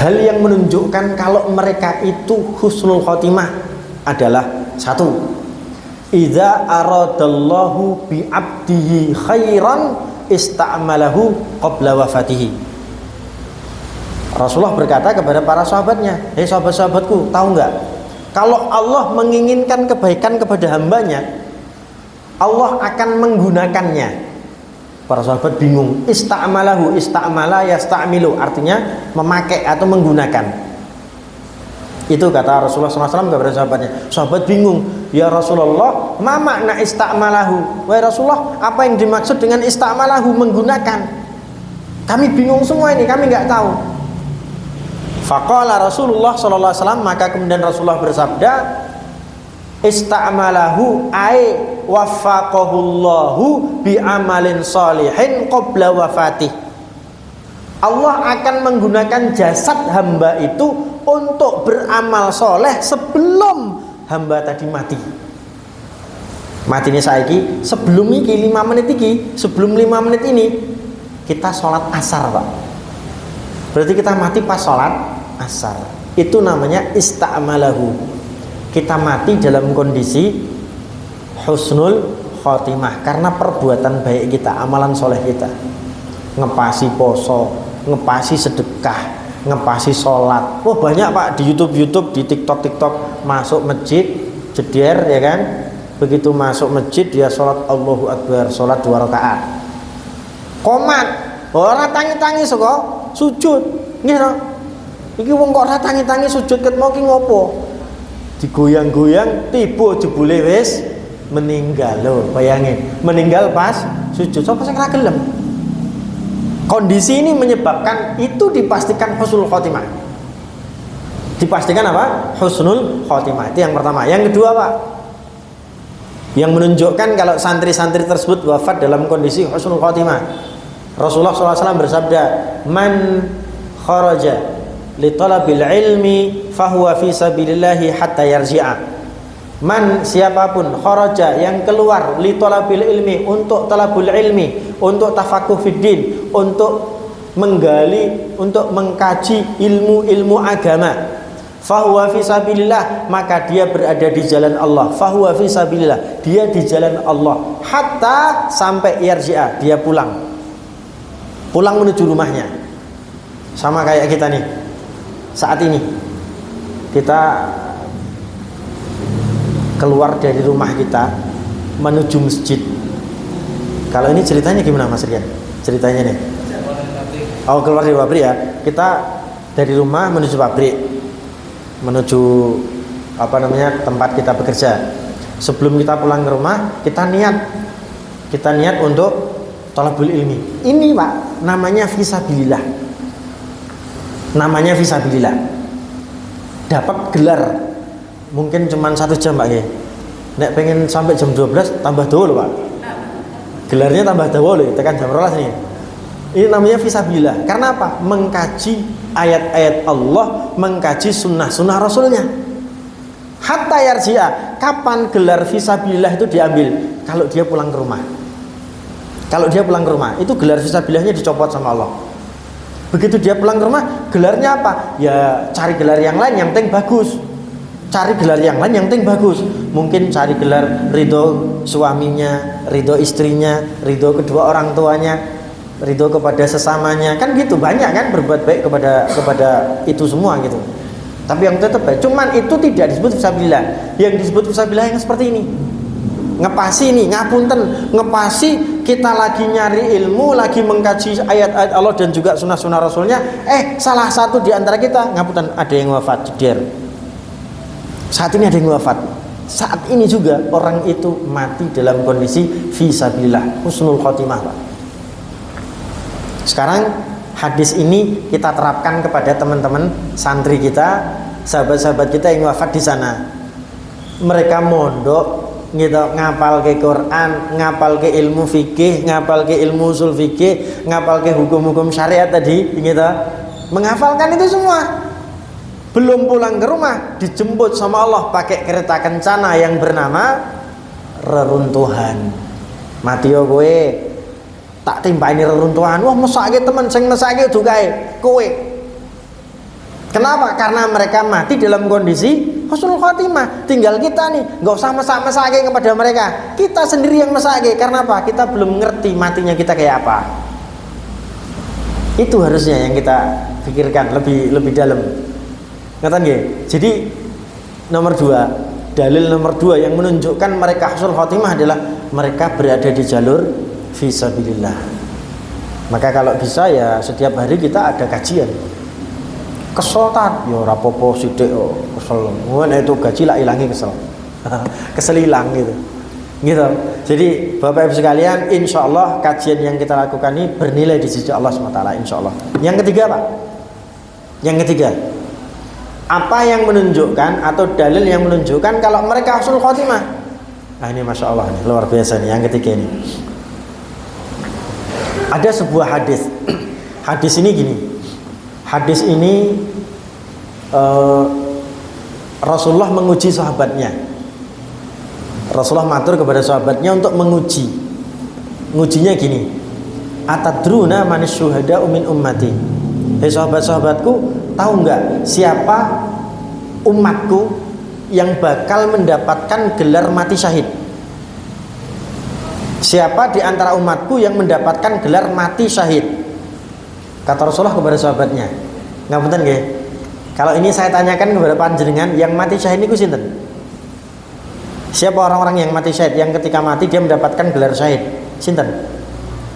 hal yang menunjukkan kalau mereka itu husnul khotimah adalah satu, idza aradallahu bi 'abdihi khairan ista'malahu qabla wafatihi. Rasulullah berkata kepada para sahabatnya, "Hei sahabat-sahabatku, tahu enggak? Kalau Allah menginginkan kebaikan kepada hambanya, Allah akan menggunakannya." Para sahabat bingung. Ista'malahu, ista'mala yasta'milu, artinya memakai atau menggunakan. Itu kata Rasulullah SAW kepada sahabatnya. Sahabat bingung, ya Rasulullah, ma makna ista'malahu? Wahai Rasulullah, apa yang dimaksud dengan ista'malahu, menggunakan? Kami bingung semua ini, kami nggak tahu. Faqala Rasulullah sallallahu alaihi wasallam, maka kemudian Rasulullah bersabda, ista'malahu ay waffaqahullahu bi amalin sholihin qabla wafatih. Allah akan menggunakan jasad hamba itu untuk beramal soleh sebelum hamba tadi mati. Mati ini saiki, sebelum ini 5 menit ini, sebelum 5 menit ini kita sholat asar, Pak. Berarti kita mati pas sholat asar. Itu namanya ista'malahu. Kita mati dalam kondisi husnul khotimah karena perbuatan baik kita, amalan soleh kita. Ngepasi poso, ngepasi sedekah, ngepasi sholat. Wah banyak Pak di YouTube, di TikTok, masuk masjid, jeder ya kan. Begitu masuk masjid dia sholat Allahu Akbar, sholat 2 rakaat. Komat, ora tangi-tangi kok sujud. Nggih iki wong kok ora tangi-tangi sujud ket mau ki ngopo? Digoyang-goyang tiba jebule wis meninggal lho, bayangin. Meninggal pas sujud. Sapa sing ora gelem? Kondisi ini menyebabkan itu dipastikan husnul khotimah. Dipastikan apa? Husnul khotimah. Itu yang pertama. Yang kedua, Pak, yang menunjukkan kalau santri-santri tersebut wafat dalam kondisi husnul khotimah. Rasulullah SAW bersabda, man kharaja li talabil ilmi fahuwa fi sabilillahi hatta yarji'a. Man, siapapun, kharaja, yang keluar, li talabil ilmi, untuk talabul ilmi, untuk tafakuh fiddin, untuk menggali, untuk mengkaji ilmu-ilmu agama, fahuwa fi sabilillah, maka dia berada di jalan Allah. Fahuwa fi sabilillah, dia di jalan Allah, hatta sampai yarji'a, dia pulang menuju rumahnya. Sama kayak kita nih saat ini, kita keluar dari rumah kita menuju masjid. Kalau ini ceritanya gimana Mas Rian? Ceritanya nih, oh keluar dari pabrik ya, kita dari rumah menuju pabrik, menuju tempat kita bekerja. Sebelum kita pulang ke rumah, kita niat untuk thalabul ilmi. Ini Pak, namanya fisabilillah. Namanya fisabilillah. Dapat gelar mungkin cuma 1 jam Pak ya. Nek pengen sampai jam 12 tambah dawa loh Pak. Gelarnya tambah dawa loh, tekan jam 12 nih. Ini namanya fisabilillah. Karena apa? Mengkaji ayat-ayat Allah, mengkaji sunnah-sunnah Rasulnya. Hatta yarji'a. Kapan gelar fisabilillah itu diambil? Kalau dia pulang ke rumah. Kalau dia pulang ke rumah, itu gelar fisabilillahnya dicopot sama Allah. Begitu dia pulang ke rumah, gelarnya apa? Ya cari gelar yang lain yang penting bagus. Cari gelar yang lain yang penting bagus. Mungkin cari gelar ridho suaminya, ridho istrinya, ridho kedua orang tuanya, ridho kepada sesamanya. Kan gitu, banyak kan berbuat baik kepada itu semua gitu. Tapi yang tetap baik. Cuman itu tidak disebut fisabilillah. Yang disebut fisabilillah yang seperti ini. Ngepasi nih, ngapunten, ngepasi kita lagi nyari ilmu, lagi mengkaji ayat-ayat Allah dan juga sunnah-sunnah Rasulnya. Salah satu di antara kita, ngapunten, ada yang wafat, jeder. Saat ini ada yang wafat. Saat ini juga orang itu mati dalam kondisi fisabilillah, husnul khotimah, Pak. Sekarang hadis ini kita terapkan kepada teman-teman santri kita, sahabat-sahabat kita yang wafat di sana. Mereka mondok gitu, ngapal ke Quran, ngapal ke ilmu fikih, ngapal ke ilmu usul fikih, ngapal ke hukum-hukum syariat tadi gitu. Menghafalkan itu semua. Belum pulang ke rumah, dijemput sama Allah pakai kereta kencana yang bernama reruntuhan. Mati yo kowe, tak timpani reruntuhan. Wah, mesake temen sing mesake dukae kowe. Kenapa? Karena mereka mati dalam kondisi husnul khotimah. Tinggal kita nih, nggak usah mesak-mesake kepada mereka. Kita sendiri yang mesake. Karena apa? Kita belum ngerti matinya kita kayak apa. Itu harusnya yang kita pikirkan lebih dalam. Ngerti nggih? Jadi nomor 2, dalil nomor 2 yang menunjukkan mereka husnul khotimah adalah mereka berada di jalur fisabilillah. Maka kalau bisa ya setiap hari kita ada kajian. Kesel tat, ya rapopo sidik kesel. Ngono itu gaji lah ilangi kesel. Kesel hilang gitu. Gitu. Jadi Bapak Ibu sekalian, insyaallah kajian yang kita lakukan ini bernilai di sisi Allah SWT, insyaallah. Yang ketiga, Pak. Yang ketiga, Apa yang menunjukkan atau dalil yang menunjukkan kalau mereka husnul khotimah? Nah ini masya Allah nih, luar biasa nih yang ketiga ini. Ada sebuah hadis. Hadis ini gini. Hadis ini Rasulullah menguji sahabatnya. Rasulullah matur kepada sahabatnya untuk menguji. Ngujinya gini. Atadruna manis syuhada min ummati. Hei sahabat-sahabatku, tahu nggak siapa umatku yang bakal mendapatkan gelar mati syahid? Siapa di antara umatku yang mendapatkan gelar mati syahid? Kata Rasulullah kepada sahabatnya. Ngapunten nggih. Kalau ini saya tanyakan kepada panjenengan, yang mati syahid niku sinten? Siapa orang-orang yang mati syahid, yang ketika mati dia mendapatkan gelar syahid? Sinten?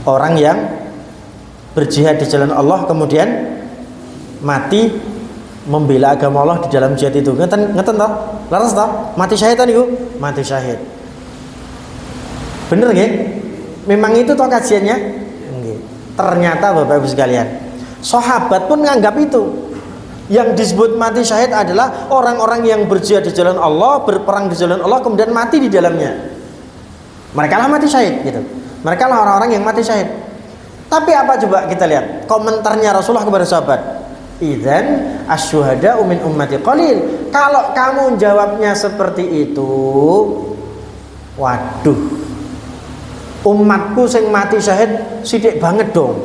Orang yang berjihad di jalan Allah kemudian mati membela agama Allah di dalam jihad itu. Ngeten toh? Laras toh? Mati syahid tadi niku, mati syahid. Bener nggih? Memang itu toh kajiannya? Nggih. Ternyata Bapak Ibu sekalian, sahabat pun nganggap itu. Yang disebut mati syahid adalah orang-orang yang berjihad di jalan Allah, berperang di jalan Allah kemudian mati di dalamnya. Mereka lah mati syahid gitu. Mereka lah orang-orang yang mati syahid. Tapi apa coba kita lihat komentarnya Rasulullah kepada sahabat. Idzan asyuhada min ummati qalil. Kalau kamu jawabnya seperti itu, waduh, umatku sing mati syahid sithik banget dong.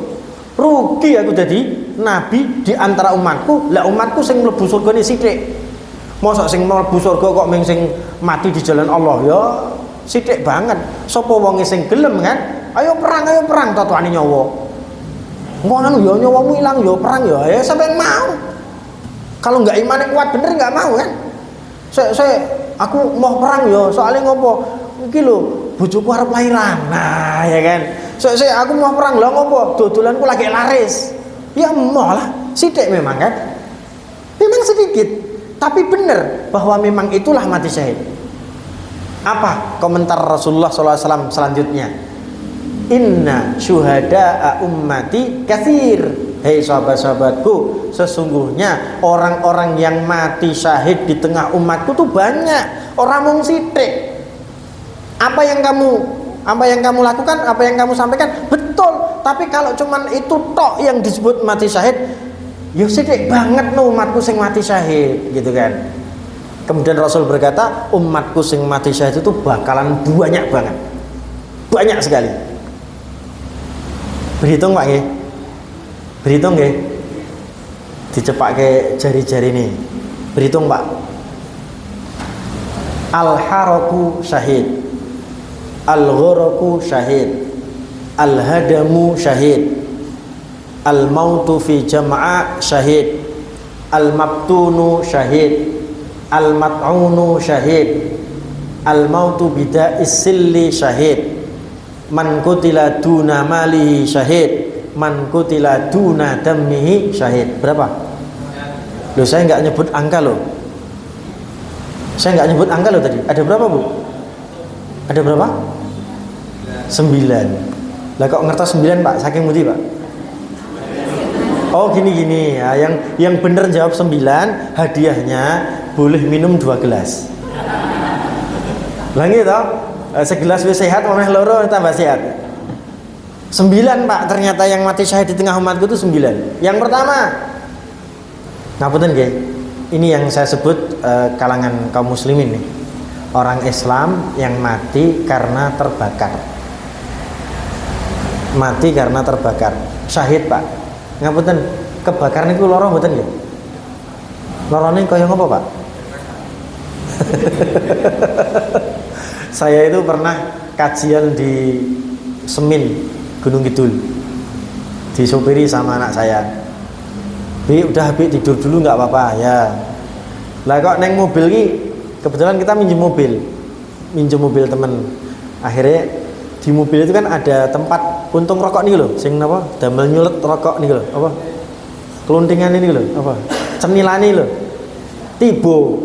Rugi aku jadi nabi di antara umatku. Lah umatku sing mlebu surga ni sithik. Mosok sing mlebu surga kok mung sing mati di jalan Allah ya sithik banget. Sapa wonge sing gelem kan? Ayo perang tatuane nyawa. Ngono ya nyawamu ilang ya perang ya sampean mau. Kalau enggak iman kuat bener enggak mau kan? Saya aku mau perang ya, soalnya ngopo? Iki lho bojoku arep lahiran. Nah, ya kan. Saya aku mau perang lho ngopo? Dodolanku lagi laris. Ya mau lah, sithik memang kan. Memang sedikit, tapi benar bahwa memang itulah mati syahid. Apa komentar Rasulullah SAW selanjutnya? Inna syuhada'a ummati katsir. Hei sahabat-sahabatku, sesungguhnya orang-orang yang mati syahid di tengah umatku tuh banyak. Orang mung sithik. Apa yang kamu lakukan, apa yang kamu sampaikan betul. Tapi kalau cuman itu tok yang disebut mati syahid, ya sithik banget no umatku sing mati syahid, gitu kan. Kemudian Rasul berkata, umatku sing mati syahid itu bakalan banyak banget. Banyak sekali. Berhitung Pak nggih? Berhitung nggih? Dicepake jari-jari nih. Berhitung Pak. Al-haraku syahid. Al-gharaku syahid. Al-hadamu syahid. Al-mautu fi jam'a syahid. Al-mabtunu syahid. Al-mat'unu syahid. Al-mautu bida'is silli syahid. Man qutila duna malihi syahid. Man qutila duna dammihi syahid. Berapa? Loh saya enggak nyebut angka loh. Saya enggak nyebut angka loh tadi. Ada berapa Bu? Ada berapa? 9. Lah kok ngertos 9 Pak? Saking muti Pak. Oh gini ya, yang bener jawab 9, hadiahnya boleh minum 2 gelas. Lah gitu. Segelas wis sehat, meneh loro tambah sehat. 9 Pak, ternyata yang mati syahid di tengah umatku itu 9. Yang pertama, ngapunten nggih. Ini yang saya sebut kalangan kaum muslimin nih. Orang Islam yang mati karena terbakar. Mati karena terbakar. Syahid Pak. Ngapunten, kebakar niku lara mboten nggih? Larane kaya ngopo Pak? Saya itu pernah kajian di Semin, Gunung Kidul, disopiri sama anak saya. Bi, udah Bi tidur dulu nggak apa-apa ya. Lah kok neng mobil ki, kebetulan kita minjem mobil temen. Akhirnya di mobil itu kan ada tempat puntung rokok nih loh, sing apa? Damel nyulet rokok nih loh, apa? Keluntingan ini loh, apa? Cemilani loh. Tibo.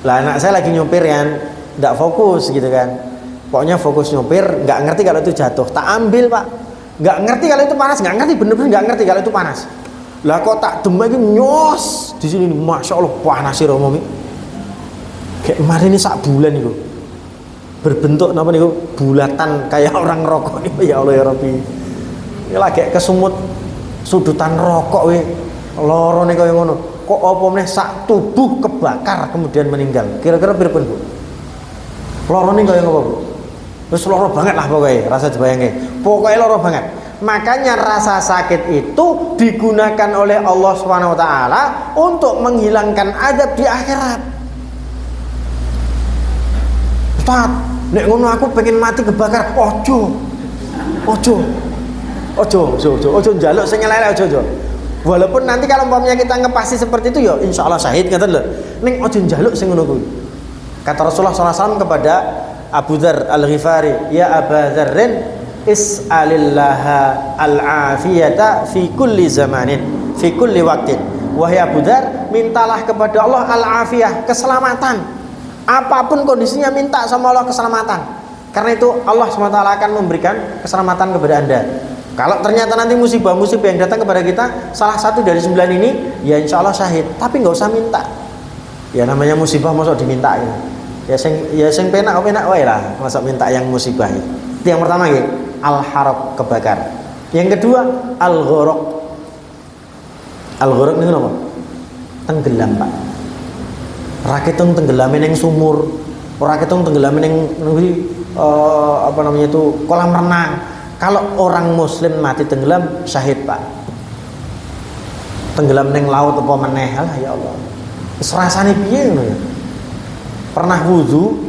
Lah anak saya lagi nyopir kan. Nggak fokus gitu kan, pokoknya fokus nyopir, nggak ngerti kalau itu jatuh, tak ambil Pak, nggak ngerti kalau itu panas, nggak ngerti bener-bener nggak ngerti kalau itu panas, Lah kok tak demek iki nyos di sini, Masya Allah panas sih Romo iki. Kayak kemarin ini sak bulan itu berbentuk apa nih bulatan kayak orang rokok nih. Ya Allah ya Rabbi, ini lagi kesumut sudutan rokok we loro nih kayak ngono. Kok apa meneh sak tubuh kebakar kemudian meninggal, kira-kira berapa Bu? Loro nih kayak ngopo Bu? Terus loro banget lah pokoknya, rasa dibayangke pokoknya loro banget. Makanya rasa sakit itu digunakan oleh Allah Subhanahu Wa Taala untuk menghilangkan azab di akhirat. Ustaz, nek ngono aku pengen mati kebakar. Ojo njaluk sing elek ojo. Walaupun nanti kalau umpamanya kita ngepasti seperti itu ya insyaallah syahid ngaten lho. Ning ojo njaluk sing ngono kuwi. Kata Rasulullah SAW kepada Abu Dzar Al-Ghifari, "Ya Aba Dzarrin, is'alillaha al-afiyata fi kulli zamanin, fi kulli waqtin." Wahai Abu Dzar, mintalah kepada Allah al-afiyah, keselamatan. Apapun kondisinya minta sama Allah keselamatan. Karena itu Allah SWT akan memberikan keselamatan kepada Anda. Kalau ternyata nanti musibah-musibah yang datang kepada kita salah satu dari 9 ini, ya insya Allah syahid. Tapi nggak usah minta. Ya namanya musibah masuk diminta gitu. Ya sing penak wae lah, masuk minta yang musibah itu. Itu yang pertama gitu, al-haraq, kebakar. Yang kedua al-gharaq. Al-gharaq ini apa? Tenggelam Pak. Raketung tenggelamin yang sumur, raketung tenggelamin yang kolam renang. Kalau orang muslim mati tenggelam syahid Pak. Tenggelam neng laut apa meneh, alah ya Allah. Serasane piye ngono ya. Pernah wudu,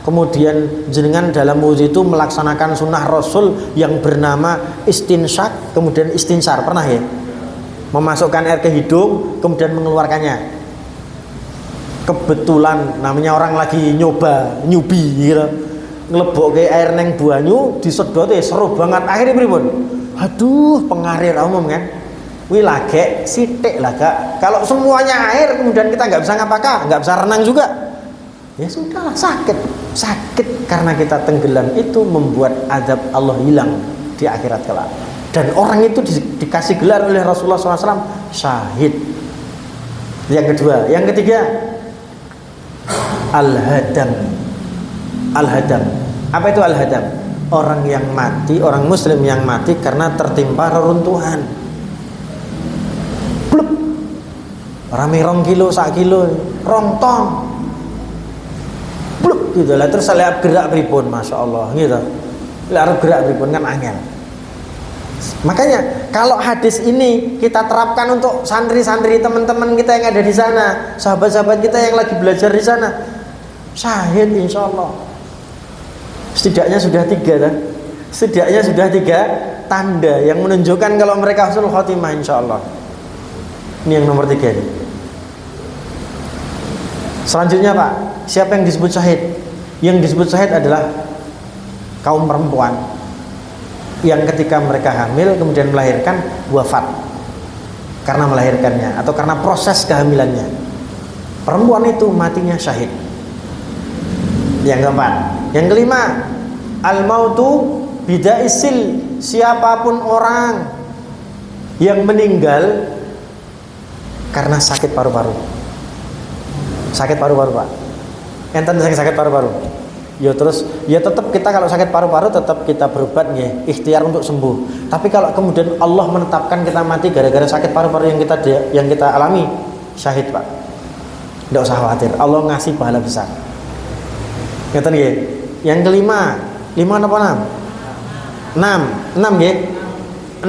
kemudian jenengan dalam wudu itu melaksanakan sunnah Rasul yang bernama istinsyak, kemudian istinsar, pernah ya? Memasukkan air ke hidung, kemudian mengeluarkannya. Kebetulan namanya orang lagi nyubi gitu, nglebokke air neng banyu disedot seru banget, akhirnya pripun? Aduh, pengarir umum kan. Wih lagi sithik lah Kak. Kalau semuanya air kemudian kita nggak bisa ngapa-ngapa, nggak bisa renang juga. Ya sudahlah, sakit karena kita tenggelam itu membuat azab Allah hilang di akhirat kelak. Dan orang itu dikasih gelar oleh Rasulullah SAW syahid. Yang kedua, yang ketiga al-hadam. Al-hadam. Apa itu al-hadam? Orang yang mati, orang muslim yang mati karena tertimpa reruntuhan. Bluk. Rame 2 kilo, 1 kilo, 2 ton. Bluk gitu lah, terus saya gerak pripun, Masya Allah gitu. Lihat gerak pripun kan angel. Makanya kalau hadis ini kita terapkan untuk santri-santri teman-teman kita yang ada di sana, sahabat-sahabat kita yang lagi belajar di sana, syahid insya Allah. Setidaknya sudah 3 kan? Setidaknya sudah 3 tanda yang menunjukkan kalau mereka husnul khotimah insya Allah. Ini yang nomor 3 ini. Selanjutnya Pak, siapa yang disebut syahid? Yang disebut syahid adalah kaum perempuan yang ketika mereka hamil kemudian melahirkan wafat karena melahirkannya atau karena proses kehamilannya. Perempuan itu matinya syahid. Yang keempat, yang kelima, al-mautu bidaisil, siapapun orang yang meninggal karena sakit paru-paru. Sakit paru-paru Pak. Enten sing sakit paru-paru. Ya terus ya tetap kita kalau sakit paru-paru tetap kita berobat ya, ikhtiar untuk sembuh. Tapi kalau kemudian Allah menetapkan kita mati gara-gara sakit paru-paru yang kita alami, syahid Pak. Tidak usah khawatir, Allah ngasih pahala besar. Ngeten nggih. Yang kelima, 5 apa 6? 6 nggih. 6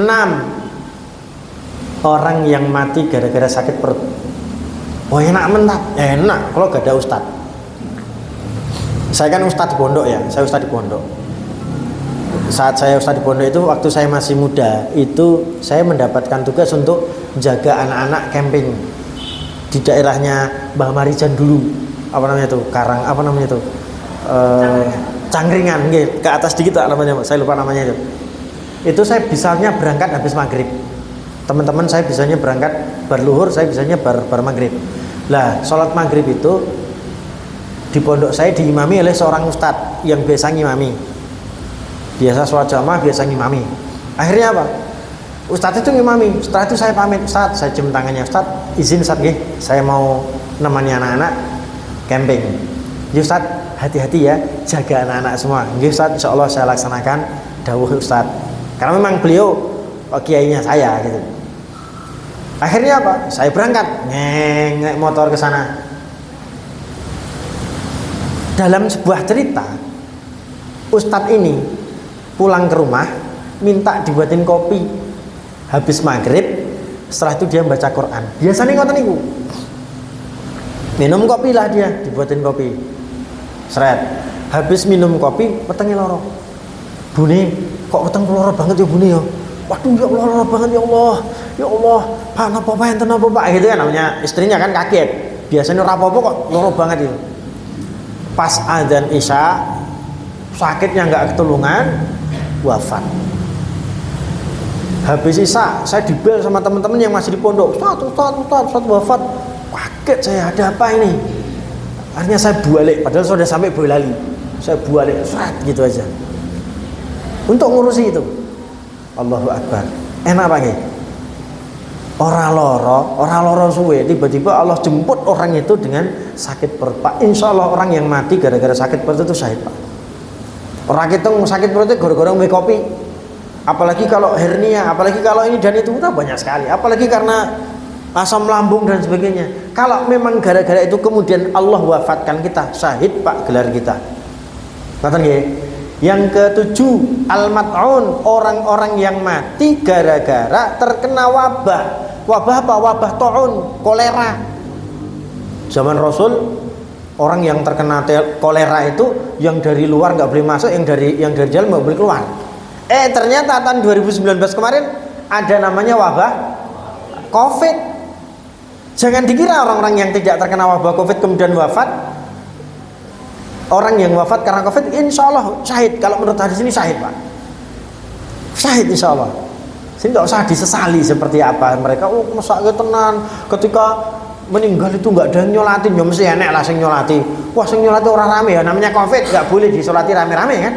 orang yang mati gara-gara sakit perut. Oh enak mentat, enak kalau gak ada ustad. Saya kan ustad di pondok ya, saya ustad di pondok. Saat saya ustad di pondok itu waktu saya masih muda, itu saya mendapatkan tugas untuk jaga anak-anak camping di daerahnya Mbah Marijan dulu. Apa namanya itu? Karang apa namanya itu? Cangkringan, ke atas dikit tak namanya, saya lupa namanya itu. Itu saya bisanya berangkat habis maghrib. Teman-teman saya bisanya berangkat berluhur, saya bisanya bar maghrib. Lah, sholat maghrib itu di pondok saya diimami oleh seorang ustadz yang biasa ngimami. Biasa sholat jamaah, biasa ngimami. Akhirnya apa? Ustadz itu ngimami. Setelah itu saya pamit, Ustadz, saya cium tangannya, Ustadz, izin Ustadz nggih, saya mau nemani anak-anak camping. Ya Ustadz, hati-hati ya, jaga anak-anak semua. Nggih Ustadz, insyaallah saya laksanakan dawuh Ustadz. Karena memang beliau kiainya saya gitu. Akhirnya apa? Saya berangkat, naik motor ke sana. Dalam sebuah cerita, Ustadz ini pulang ke rumah, minta dibuatin kopi. Habis maghrib, setelah itu dia baca Quran. Biasanya ngoten niku. Minum kopi lah dia, dibuatin kopi. Seret. Habis minum kopi, wetenge loro. Bune, kok weteng loro banget ya Bune ya. Waduh ya Allah, loro banget ya Allah. Ya Allah, Pak napa Pak enten napa Pak gitu kan namanya. Istrinya kan kaget. Biasanya ora apa-apa kok loro banget itu. Pas adzan Isya, sakitnya enggak ketulungan, wafat. Habis Isya, saya dibel sama teman-teman yang masih di pondok. Ustaz wafat. Kaget saya, ada apa ini? Akhirnya saya balik, padahal sudah sampai Boyolali. Saya balik, gitu aja. Untuk ngurusi itu. Allahu Akbar. Enak apa nggih? Orang loro suwe, tiba-tiba Allah jemput orang itu dengan sakit perut. Pak, insya Allah orang yang mati gara-gara sakit perut itu syahid Pak. Orang kita sakit perut itu gara-gara minum kopi. Apalagi kalau hernia, apalagi kalau ini dan itu udah banyak sekali. Apalagi karena asam lambung dan sebagainya. Kalau memang gara-gara itu kemudian Allah wafatkan kita, syahid Pak gelar kita. Ngerti nggih? Yang ketujuh, al-mat'un, orang-orang yang mati gara-gara terkena wabah. Wabah apa? Wabah ta'un, kolera. Zaman Rasul, orang yang terkena kolera itu yang dari luar nggak boleh masuk, yang dari dalam nggak boleh keluar. Ternyata tahun 2019 kemarin ada namanya wabah COVID. Jangan dikira orang-orang yang tidak terkena wabah COVID kemudian wafat. Orang yang wafat karena COVID insya Allah syahid. Kalau menurut hadis ini syahid Pak. Syahid insya Allah. Sehingga nggak usah disesali seperti apa mereka. Oh masa tenan ketika meninggal itu nggak ada yang nyolatin. Ya mesti enak lah sing nyolati. Wah sing nyolati orang rame ya. Namanya COVID nggak boleh disolati rame-rame kan.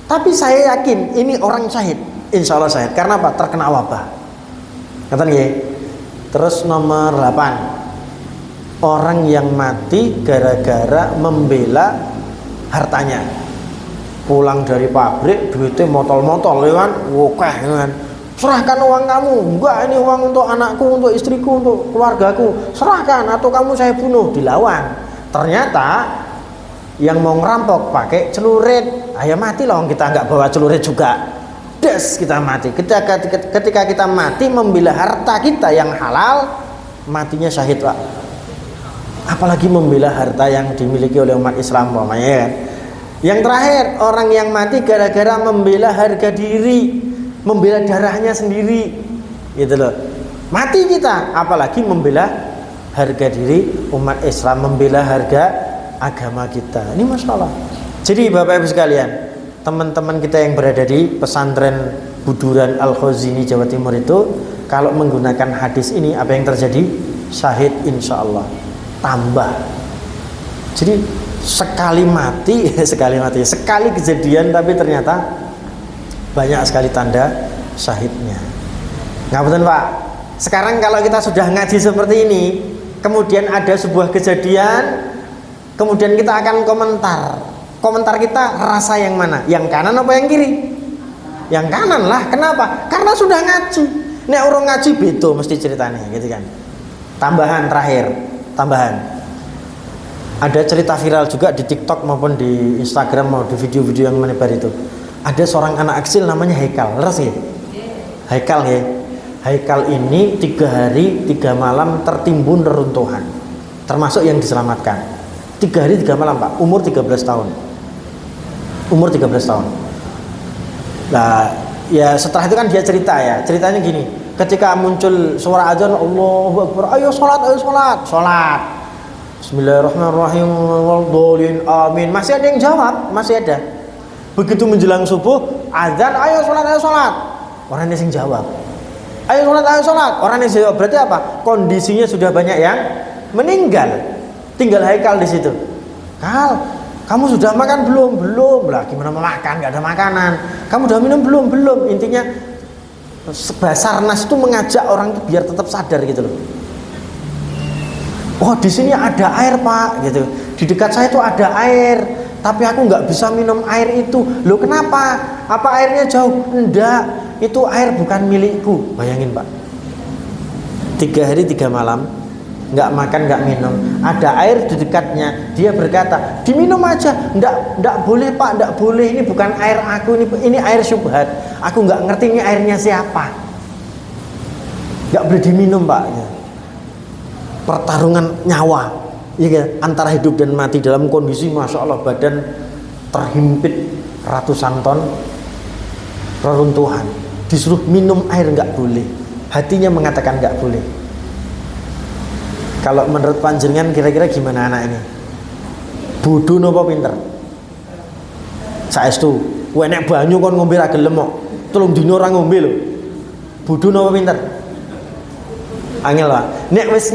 Tapi saya yakin ini orang syahid. Insya Allah syahid. Karena apa? Terkena wabah. Kata nih. Terus nomor 8, orang yang mati gara-gara membela hartanya. Pulang dari pabrik duitnya motol-motol ya kan, wokeh kan. Serahkan uang kamu. Enggak, ini uang untuk anakku, untuk istriku, untuk keluargaku. Serahkan atau kamu saya bunuh. Dilawan. Ternyata yang mau ngerampok pakai celurit. Ayo mati loh, kita nggak bawa celurit juga. Des kita mati. Ketika kita mati membela harta kita yang halal, matinya syahid Pak. Apalagi membela harta yang dimiliki oleh umat Islam umpamanya kan. Yang terakhir, orang yang mati gara-gara membela harga diri, membela darahnya sendiri, gitu loh. Mati kita, apalagi membela harga diri umat Islam, membela harga agama kita. Ini masalah. Jadi Bapak Ibu sekalian, teman-teman kita yang berada di pesantren Buduran Al-Khazini Jawa Timur itu, kalau menggunakan hadis ini apa yang terjadi? Syahid insya Allah. Tambah. Jadi sekali mati, sekali kejadian tapi ternyata banyak sekali tanda syahidnya. Ngapunten Pak. Sekarang kalau kita sudah ngaji seperti ini, kemudian ada sebuah kejadian, kemudian kita akan komentar. Komentar kita rasa yang mana? Yang kanan apa yang kiri? Yang kanan lah. Kenapa? Karena sudah ngaji. Nek orang ngaji beda mesti ceritanya, gitu kan. Tambahan terakhir, ada cerita viral juga di TikTok maupun di Instagram mau di video-video yang menyebar itu. Ada seorang anak kecil namanya Haikal. Leres ya? Haikal ya. Haikal ini 3 hari 3 malam tertimbun reruntuhan. Termasuk yang diselamatkan. 3 hari 3 malam Pak. Umur 13 tahun. Nah, ya setelah itu kan dia cerita ya. Ceritanya gini. Ketika muncul suara azan, Allahu Akbar, ayo sholat. Bismillahirrahmanirrahim, waldolin, amin. Masih ada yang jawab, masih ada. Begitu menjelang subuh, azan, ayo sholat. Orang yang jawab, ayo sholat. Orang yang jawab berarti apa? Kondisinya sudah banyak yang meninggal. Tinggal Haikal di situ. Kal, kamu sudah makan belum? Belum lah. Gimana mau makan? Gak ada makanan. Kamu udah minum belum? Belum. Intinya Basarnas itu mengajak orang itu biar tetap sadar gitu loh. Oh, di sini ada air Pak gitu. Di dekat saya itu ada air, tapi aku nggak bisa minum air itu. Loh kenapa? Apa airnya jauh? Enggak, itu air bukan milikku. Bayangin Pak, 3 hari 3 malam nggak makan nggak minum, ada air di dekatnya, dia berkata diminum aja. Enggak boleh Pak, enggak boleh, ini bukan air aku, ini air syubhat, aku nggak ngerti ini airnya siapa, nggak boleh diminum Pak. Pertarungan nyawa ya, antara hidup dan mati dalam kondisi Masya Allah badan terhimpit ratusan ton reruntuhan, disuruh minum air nggak boleh, hatinya mengatakan nggak boleh. Kalau menurut panjenengan kira-kira gimana anak ini? Bodoh napa pinter? Saestu, enek banyu kon ngombe ra gelem kok. 3 dina ora ngombe lho. Bodoh napa pinter? Angel Pak. Nek wis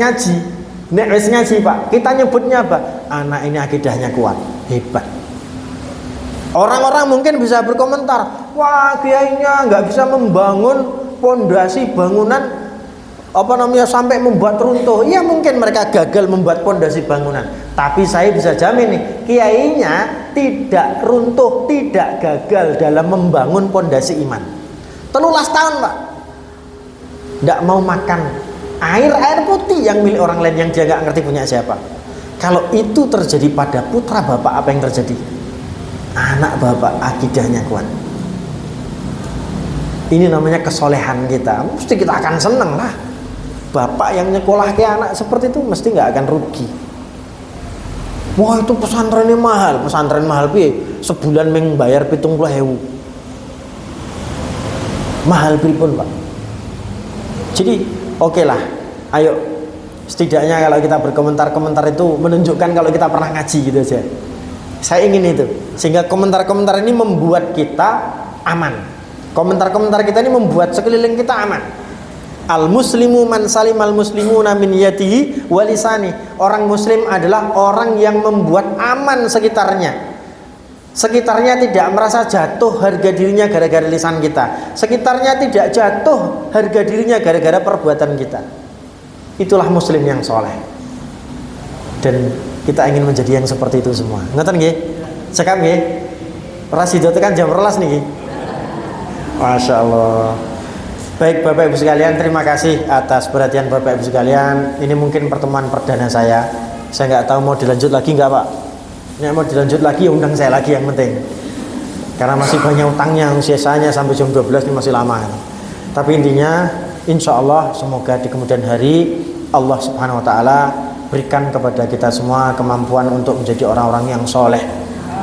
ngaji Pak, kita nyebutnya apa? Anak ini akidahnya kuat, hebat. Orang-orang mungkin bisa berkomentar, wah kiainya nggak bisa membangun pondasi bangunan sampai membuat runtuh. Iya mungkin mereka gagal membuat pondasi bangunan, tapi saya bisa jamin nih, kiainya tidak runtuh, tidak gagal dalam membangun pondasi iman. 13 tahun Pak, nggak mau makan air putih yang milik orang lain yang dia nggak ngerti punya siapa. Kalau itu terjadi pada putra bapak, apa yang terjadi? Anak bapak akidahnya kuat. Ini namanya kesolehan kita. Mesti kita akan seneng lah. Bapak yang nyekolah ke anak seperti itu mesti nggak akan rugi. Wah itu pesantrennya mahal. Pesantren mahal piye? Sebulan membayar 70.000. Mahal pripun Pak. Jadi oke lah, ayo setidaknya kalau kita berkomentar-komentar itu menunjukkan kalau kita pernah ngaji gitu aja. Saya ingin itu, sehingga komentar-komentar ini membuat kita aman. Komentar-komentar kita ini membuat sekeliling kita aman. Al-muslimu man salimal muslimuna min yadihi wa lisani. Orang muslim adalah orang yang membuat aman sekitarnya. Sekitarnya tidak merasa jatuh harga dirinya gara-gara lisan kita. Sekitarnya tidak jatuh harga dirinya gara-gara perbuatan kita. Itulah muslim yang soleh. Dan kita ingin menjadi yang seperti itu semua. Ngoten nggih? Cekap nggih? Rasido tekan jam 12 niki. Masya Allah. Baik Bapak Ibu sekalian, terima kasih atas perhatian Bapak Ibu sekalian. Ini mungkin pertemuan perdana saya. Saya nggak tahu mau dilanjut lagi nggak Pak? Nek mau dilanjut lagi undang saya lagi yang penting. Karena masih banyak utangnya, sisanya sampai jam 12 ini masih lama. Tapi intinya insya Allah semoga di kemudian hari Allah Subhanahu Wa Taala berikan kepada kita semua kemampuan untuk menjadi orang-orang yang soleh.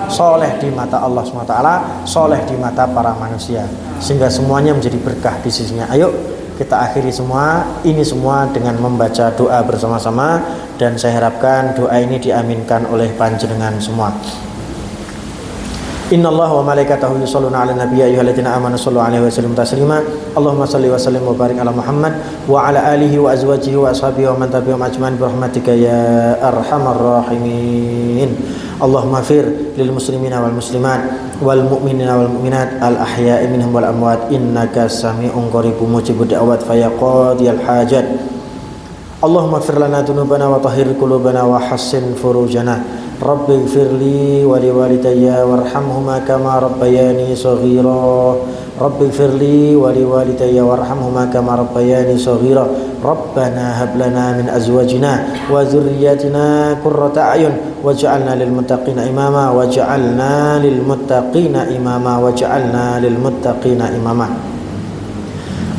Soleh di mata Allah Subhanahu Wa Taala, soleh di mata para manusia, sehingga semuanya menjadi berkah di sisinya. Ayo kita akhiri semua ini semua dengan membaca doa bersama-sama, dan saya harapkan doa ini diaminkan oleh panjenengan semua. Innallaha wa malaikatahu yusholluna 'alan nabiy ya ayyuhalladzina amanu shallu 'alaihi wa sallimu taslima. Allahumma shalli wa sallim wa barik ala Muhammad wa ala alihi wa azwajihi wa ashabihi wa man tabi'ahum ajmain bi rahmatika ya arhamar rahimin. Allahumma fir lil muslimina wal muslimat wal mu'minina wal mu'minat al ahya'i minhum wal amwat innaka sami'un qaribun mujibud da'wat fa ya qadiyal hajat. Allahumma fir lana dzunubana wa tahhir qulubana wa hassin furujana. Rabbi ighfirli wa liwalidayya warhamhuma kama rabbayani shaghira. Rabbi ighfirli wa liwalidayya warhamhuma kama rabbayani shaghira. Rabbana hab lana min azwajina wa dhurriyyatina qurrata a'yun waj'alna lil muttaqina imama waj'alna lil muttaqina imama waj'alna lil muttaqina imama.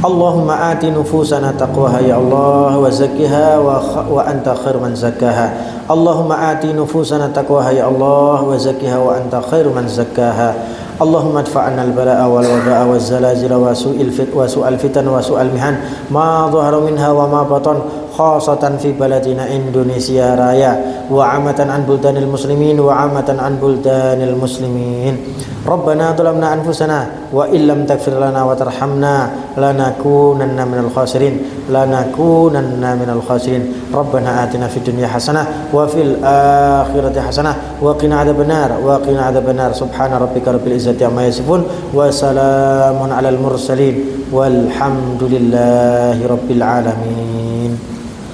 Allahumma ati nufusana taqwaha ya Allah wa zakkiha wa anta khairu man zakkaha. Allahumma ati nufusana taqwaha ya Allah wa zakkiha wa anta khairu man zakkaha. Allahumma adfa'na al-bala'a wal waba'a waz zalazila wa su'al fitan wa su'al mihan ma dhahara minha wa ma batan khasatan fi baladina Indonesia raya wa amatan an buldanil muslimin wa amatan an buldanil muslimin. Rabbana zalamna anfusana wa illam taghfir lana wa tarhamna lanakunanna minal khasirin Rabbana atina fid dunya hasanah wa fil akhirati hasanah wa qina adzabannar subhana rabbika rabbil izzati amma yasifun wa salamun alal mursalin walhamdulillahi rabbil alamin.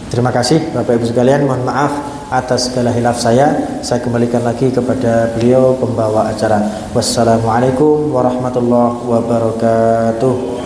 Terima kasih Bapak Ibu sekalian, mohon maaf atas segala hilaf saya. Saya kembalikan lagi kepada beliau pembawa acara. Wassalamualaikum warahmatullahi wabarakatuh.